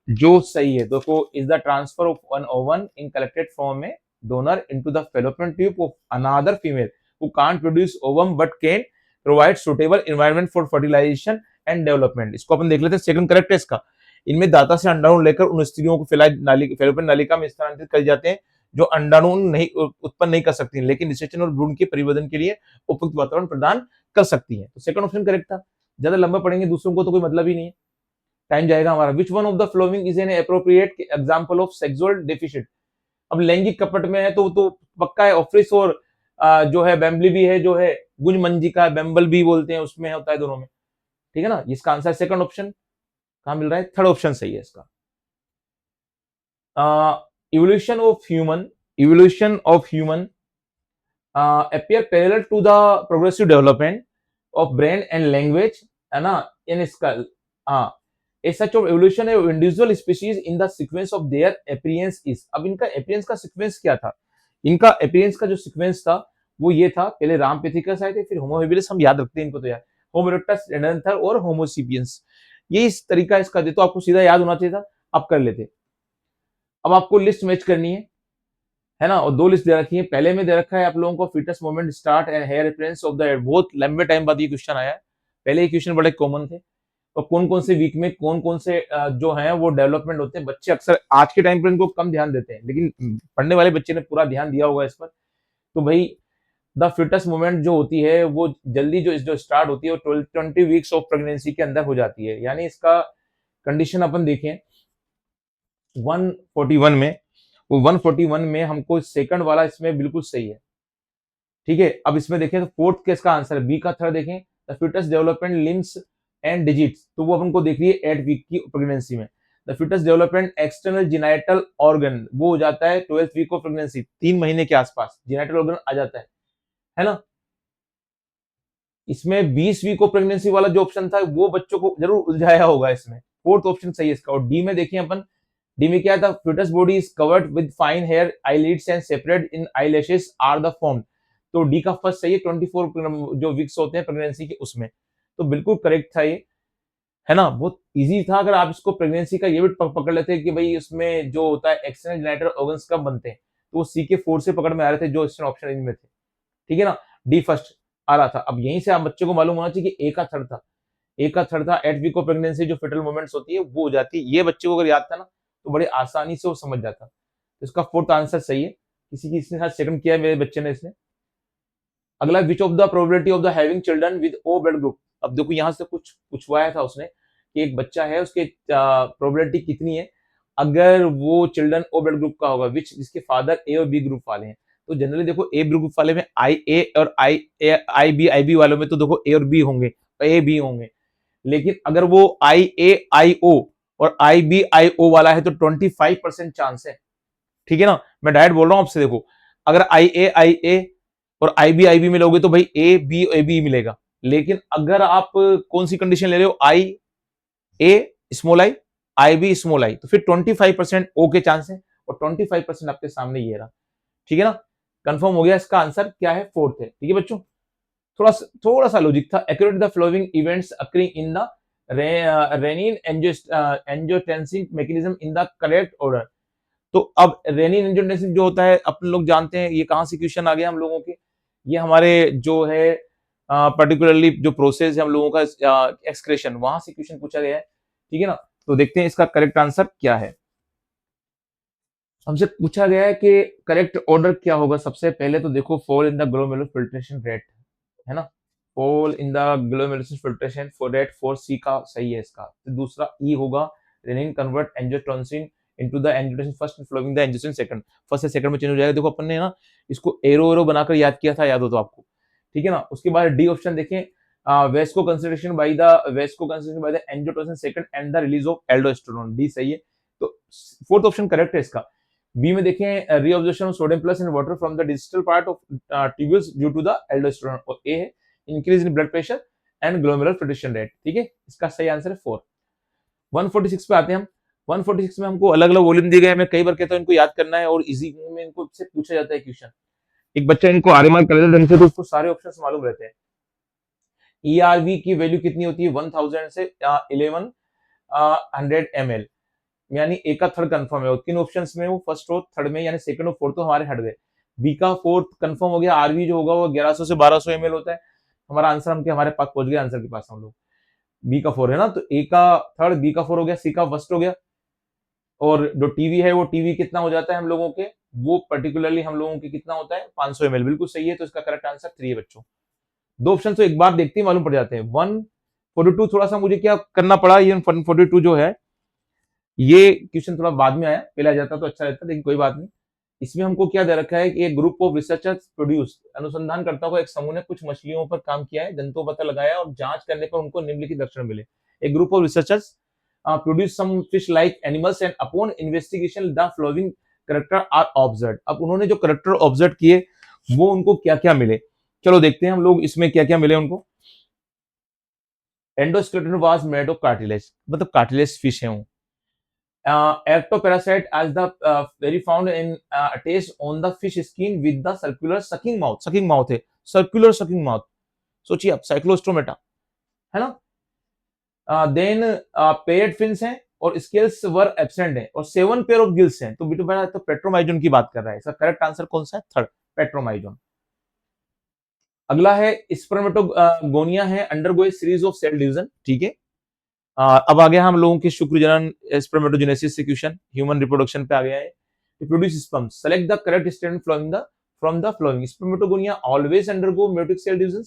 जो सही है। देखो, is the transfer of one ovum in collected from a donor into the fallopian tube of another female who can't produce ovum but can provide suitable environment for fertilization and development. इसको अपन देख लेते हैं, second correct है इसका। इनमें दाता से अंडाणु लेकर उन स्त्रियों को फेलोपियन नलिका में स्थानांतरित कर जाते हैं जो अंडाणु नहीं उत्पन्न नहीं कर सकती, लेकिन निषेचन और भ्रूण के परिवर्धन के लिए उपयुक्त वातावरण प्रदान कर सकती है। तो सेकंड ऑप्शन करेक्ट था। ज्यादा लंबा पढ़ेंगे दूसरों को तो कोई मतलब ही नहीं है, टाइम जाएगा हमारा। विच one of the following is an appropriate example of sexual deficient. अब लैंगिक कपट में है तो पक्का है ऑफ्रिस, और जो है बेम्बली भी है, जो है गुंजमंजी का बेम्बल भी बोलते हैं, उसमें होता है दोनों में, ठीक है ना। इसका आंसर सेकंड ऑप्शन कहां मिल रहा है, थर्ड ऑप्शन सही है इसका। Evolution of human, evolution of human appear parallel to the progressive development of brain and language, है ना, in skull। हाँ, a such of evolution of individual species in the sequence of their appearance is। अब इनका appearance का sequence क्या था? इनका appearance का जो sequence था वो ये था, पहले रामपेथिकस आए थे, फिर होमो हेबिलिस, हम याद रखते हैं इनको तो यार, होमो इरेक्टस, नेanderthal और होमो सेपियंस। ये इस तरीका इसका दे तो आपको सीधा याद होना चाहिए था, आप कर लेते। अब आपको लिस्ट मैच करनी है ना, और दो लिस्ट दे रखी है। पहले में दे रखा है आप लोगों को foetus movement start and hair appearance of the head. बहुत लंबे टाइम बाद ये क्वेश्चन आया है, पहले ये क्वेश्चन बड़े कॉमन थे। और कौन कौन से वीक में कौन कौन से जो हैं वो डेवलपमेंट होते हैं। बच्चे अक्सर आज के टाइम पर इनको कम ध्यान देते हैं, लेकिन पढ़ने वाले बच्चे ने पूरा ध्यान दिया होगा इस पर। तो भाई द फिटस मूवमेंट जो होती है वो जल्दी जो स्टार्ट होती है वो 20 वीक्स ऑफ प्रेगनेंसी के अंदर हो जाती है। यानी इसका कंडीशन अपन देखें 141 में, वो 141 में हमको सेकंड वाला इसमें बिल्कुल सही है, ठीक है। अब इसमें देखें तो फोर्थ केस का आंसर है बी का थर्ड देखें, the foetus development limbs and digits, तो वो अपन को देख रही है 8 वीक की प्रेगनेंसी में। The foetus development external genital organ, वो हो जाता है 12th वीक ऑफ प्रेगनेंसी, 3 महीने के आसपास जिनाइटल ऑर्गन आ जाता है ना। इसमें 20 वीक ऑफ प्रेगनेंसी वाला जो ऑप्शन था वो बच्चों को जरूर उलझाया होगा इसमें। फोर्थ ऑप्शन सही है इसका। और डी में देखिए अपन, डी में क्या था, fetus body is covered with fine hair, eyelids and separate in eyelashes are the formed। तो डी का फर्स्ट सही है, 24 जो वीक्स होते हैं प्रेगनेंसी के उसमें, तो बिल्कुल करेक्ट था ये, है ना। बहुत इजी था। अगर आप इसको प्रेगनेंसी का ये भी पकड़ लेते कि भाई इसमें जो होता है एक्सटर्नल जेनिटल ऑर्गन्स कब बनते हैं, तो वो सी के 4 से पकड़ में आ रहे थे जो ऑप्शन इनमें थे, ठीक है ना। डी फर्स्ट आ रहा था। अब यहीं से आप बच्चे को मालूम होना चाहिए कि ए का थर्ड था, ए का थर्ड था। 8 वीक ऑफ प्रेगनेंसी जो फेटल मूवमेंट्स होती है वो हो जाती है। ये बच्चे को अगर याद था ना तो बड़े आसानी से वो समझ जाता। तो इसका फोर्थ आंसर सही है। किसी की इसने साथ सेकंड किया है मेरे बच्चे ने इसने। अगला, which of the probability of the having children with O blood group. अब देखो यहां से कुछ पूछवाया था उसने कि एक बच्चा है उसके प्रोबेबिलिटी कितनी है अगर वो चिल्ड्रन ओ ब्लड ग्रुप का होगा, विच जिसके फादर ए और बी ग्रुप वाले हैं। तो जनरली देखो ए ग्रुप वाले में आई ए और आई बी वालों में तो देखो ए और बी होंगे, ए बी होंगे। लेकिन अगर वो आई ए आई ओ और आई बी आई ओ वाला है तो 25% चांस है। ठीक है ना, मैं डायरेक्ट बोल रहा हूं आपसे। देखो अगर आई ए और आई बी मिलोगे तो भाई ए बी मिलेगा। लेकिन अगर आप कौन सी कंडीशन ले रहे हो, I A small I B small I, तो फिर 25% ओ के चांस है और 25% आपके सामने ये रहा। ठीक है ना, कंफर्म हो गया। इसका आंसर क्या है, फोर्थ है। ठीक है बच्चों, थोड़ा सा लॉजिक था। Accurate the flowing events occurring in the renin angiotensin mechanism in the correct order. तो अब रेनिन एंजियोटेंसिन जो होता है अपन लोग जानते हैं, ये कहां से क्वेश्चन आ गया हम लोगों के, ये हमारे जो है पर्टिकुलरली जो प्रोसेस है हम लोगों का एक्सक्रेशन, वहां से क्वेश्चन पूछा गया है। ठीक है ना, तो देखते हैं इसका करेक्ट आंसर क्या है। हमसे पूछा गया है कि करेक्ट ऑर्डर क्या होगा। सबसे पहले तो देखो fall in the glomerular filtration rate, है ना, fall in the glomerular filtration for rate, for C का सही है इसका। तो दूसरा ई होगा, renin convert angiotensin into the angiotensin first flowing the angiotensin second, first से सेकंड में चेंज हो जाएगा। देखो अपन ने ना इसको एरो एरो बनाकर याद किया था, याद हो तो आपको। ठीक है ना, उसके बाद डी ऑप्शन देखें, Wesco concentration by the angiotensin second and the release of aldosterone, D सही है। तो फोर्थ ऑप्शन करेक्ट है इसका। बी में देखें, reabsorption of sodium plus in water from the distal part of tubules due to the aldosterone, और A है increase in blood pressure and glomerular filtration rate. ठीक है, इसका सही आंसर है 4। 146 पे आते हैं हम। 146 में हमको अलग अलग वॉल्यूम दिए गए। मैं कई बार कहता हूं इनको याद करना है और इजी में इनको से पूछा जाता है क्वेश्चन। एक बच्चा इनको आरएमआर कर लेता ढंग से तो उसको सारे ऑप्शंस मालूम रहते हैं। ईआरवी की वैल्यू कितनी होती है, 1000 से 1100 ml, यानी ए का थर्ड कंफर्म है। तीन ऑप्शंस में वो फर्स्ट और थर्ड में, यानी सेकंड और फोर्थ तो हमारे हट गए। बी का फोर्थ कंफर्म हो गया। आरवी जो होगा वो 1100 से 1200 ml होता है। हमारा आंसर हमारे पास पहुंच गया आंसर के पास हम लोग। बी का 4 है ना, तो ए का थर्ड, बी का 4 हो गया, सी का फर्स्ट हो गया। और जो टीवी है वो टीवी कितना हो जाता है हम लोगों के, वो पर्टिकुलरली हम लोगों के कितना होता है, 500 ml, बिल्कुल सही है। तो इसका करेक्ट आंसर 3 है बच्चों। दो ऑप्शन तो एक बार देखते ही मालूम पड़ जाते हैं। 142 थोड़ा सा मुझे क्या करना पड़ा, ये 142 जो है ये क्वेश्चन थोड़ा बाद में आया, पहले आ जाता तो अच्छा रहता, लेकिन कोई बात नहीं। इसमें हमको क्या दे रखा है कि एक ग्रुप ऑफ रिसर्चर्स प्रोड्यूस, अनुसंधानकर्ताओं का एक समूह ने कुछ मछलियों पर काम किया है, जंतुओं पता लगाया और जांच करने पर उनको निम्नलिखित लक्षण मिले। एक group of researchers produce some fish like animals and upon investigation the following character are observe. अब उन्होंने जो करेक्टर ऑब्जर्व किए वो उनको क्या क्या मिले, चलो देखते हैं हम लोग इसमें क्या क्या मिले उनको। Endoskeleton was made of cartilage, मतलब कार्टिलेज फिश है वो। Ectoparasite as the very found in attached on the fish skin with the circular sucking mouth है, circular sucking mouth, सोचिए आप, साइक्लोस्टोमेटा है ना। देन पेयर्ड फिन्स हैं और स्केल्स वर एब्सेंट है और 7 पेयर ऑफ गिल्स हैं। तो बिटू बड़ा तो पेट्रोमाइजोन की बात कर रहा है। इसका करेक्ट आंसर कौन सा है, थर्ड, पेट्रोमाइजोन। अगला है स्पर्मेटोगोनिया है undergo series of cell division. ठीक है, अब आ गया हम लोगों के शुक्र जनन स्पर्मेटोजेनेसिस से क्वेश्चन, ह्यूमन रिप्रोडक्शन पे आ गया है। To produce sperm select the correct statement from the flowing. Spermatogonia always undergo meiotic cell division.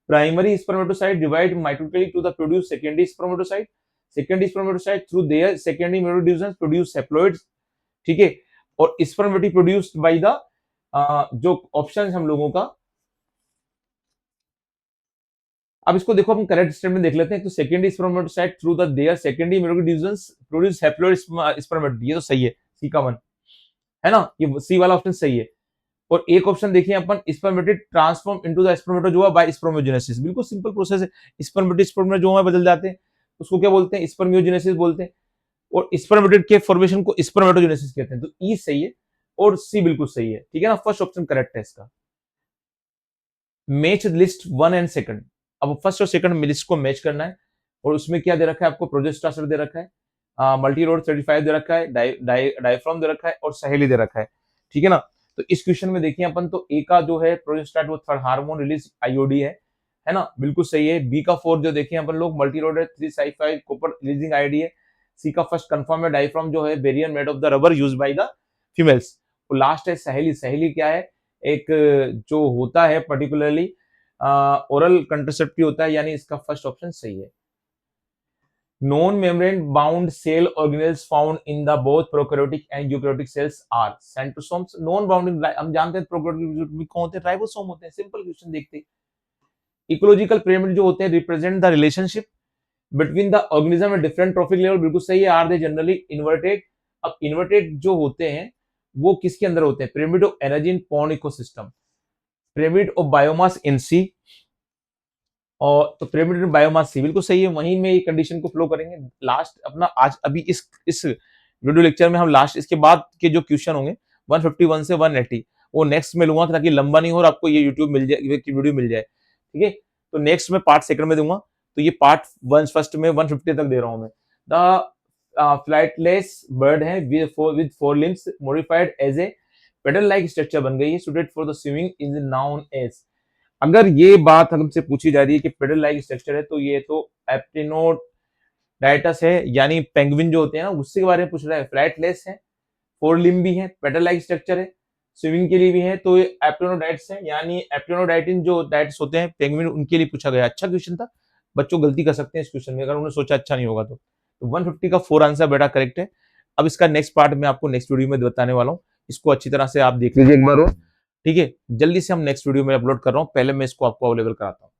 Primary spermatocyte divide mitotically to the produce secondary spermatocyte. Secondary spermatocyte through their secondary meiotic division produce haploids. ठीक है, और spermatid produced by the जो option हम लोगों का। अब इसको देखो, अपन करेक्ट स्टेटमेंट देख लेते हैं। तो secondary spermatocyte through the their secondary meiotic division produce haploid spermatid, ये तो सही है, सी का 1 है ना, ये सी वाला ऑप्शन सही है। और एक ऑप्शन देखिए अपन, spermatid transform into the spermatozoa by spermogenesis, बिल्कुल सिंपल प्रोसेस है। स्पर्मेटिड स्पर्मेटोजोआ में बदल जाते हैं, उसको क्या बोलते हैं, स्पर्मियोजेनेसिस बोलते हैं। और स्पर्मेटिड के फॉर्मेशन को स्पर्मेटोजेनेसिस कहते हैं। तो ई सही है और सी बिल्कुल सही है। ठीक है ना, फर्स्ट ऑप्शन करेक्ट है इसका। Match list 1 and second. अब फर्स्ट और सेकंड लिस्ट को मैच करना है और उसमें क्या दे रखा है आपको, प्रोजेस्टासर दे रखा है, मल्टी रोड 35 दे रखा है, डायफ्राम दे रखा है और सहेली दे रखा है। ठीक है ना, तो इस क्वेश्चन में देखिए अपन, तो ए का जो है प्रोजेस्टाट वो थर्ड हार्मोन रिलीज आईओडी है ना, बिल्कुल सही है। बी का 4 जो देखें अपन लोग, मल्टी रोड है, 355 कॉपर रिलीजिंग आईडी है। सी का फर्स्ट कंफर्म है, डायफ्राम जो है barrier made of the rubber use by the females. और लास्ट है सहेली। सहेली क्या है, एक जो होता है पर्टिकुलरली ओरल कंट्रासेप्टिव होता है, यानी इसका फर्स्ट ऑप्शन सही है। Non membrane bound cell organelles found in the both prokaryotic and eukaryotic cells are centrosomes. Non bounding, हम जानते हैं प्रोकैरियोटिक में कौन होते हैं, राइबोसोम होते हैं। सिंपल क्वेश्चन देखते हैं। इकोलॉजिकल पिरामिड जो होते हैं represent the relationship between the organism at different trophic level, बिल्कुल सही है। Are they generally inverted. अब इन्वर्टेड जो होते हैं वो किसके अंदर होते हैं, pyramid of energy in pond ecosystem, pyramid of biomass in sea, और तो पिरामिड ऑफ बायोमास सी बिल्कुल सही है, वहीं में ये कंडीशन को फ्लो करेंगे। लास्ट अपना आज अभी इस वीडियो लेक्चर में हम लास्ट इसके बाद के जो क्वेश्चन होंगे 151 से 180 वो नेक्स्ट में लूंगा ताकि लंबा नहीं हो और आपको ये यूट्यूब मिल जाए, वीडियो मिल जाए, ठीक है। तो नेक्स्ट में पार्ट सेकंड में दूंगा, तो ये पार्ट वन फर्स्ट में 150 तक दे रहा हूं मैं। द फ्लाइटलेस बर्ड है with four limbs modified as a paddle like structure बन गई है, suited for the swimming is known as. अगर ये बात हमसे पूछी जा रही है कि पेडल लाइक स्ट्रक्चर है, तो ये तो एप्टिनोडाइटस है, यानी पेंगुइन जो होते हैं ना उससे के बारे में पूछ रहा है। फ्लाइटलेस है, फोर लिम्ब भी है, पेडल लाइक स्ट्रक्चर है, स्विमिंग के लिए भी है, तो ये एप्टिनोडाइट्स है, यानी एप्टिनोडाइटिन जो डाइट्स होते हैं पेंगुइन उनके लिए पूछा गया। अच्छा क्वेश्चन था, बच्चों गलती कर सकते हैं इस क्वेश्चन में अगर उन्होंने सोचा अच्छा नहीं होगा तो। 150 का 4 आंसर बेटा करेक्ट है। अब इसका नेक्स्ट पार्ट मैं आपको नेक्स्ट वीडियो में बताने वाला हूँ, इसको अच्छी तरह से आप देख लीजिए एक बार और, ठीक है। जल्दी से हम नेक्स्ट वीडियो में अपलोड कर रहा हूँ, पहले मैं इसको आपको अवेलेबल कराता हूँ।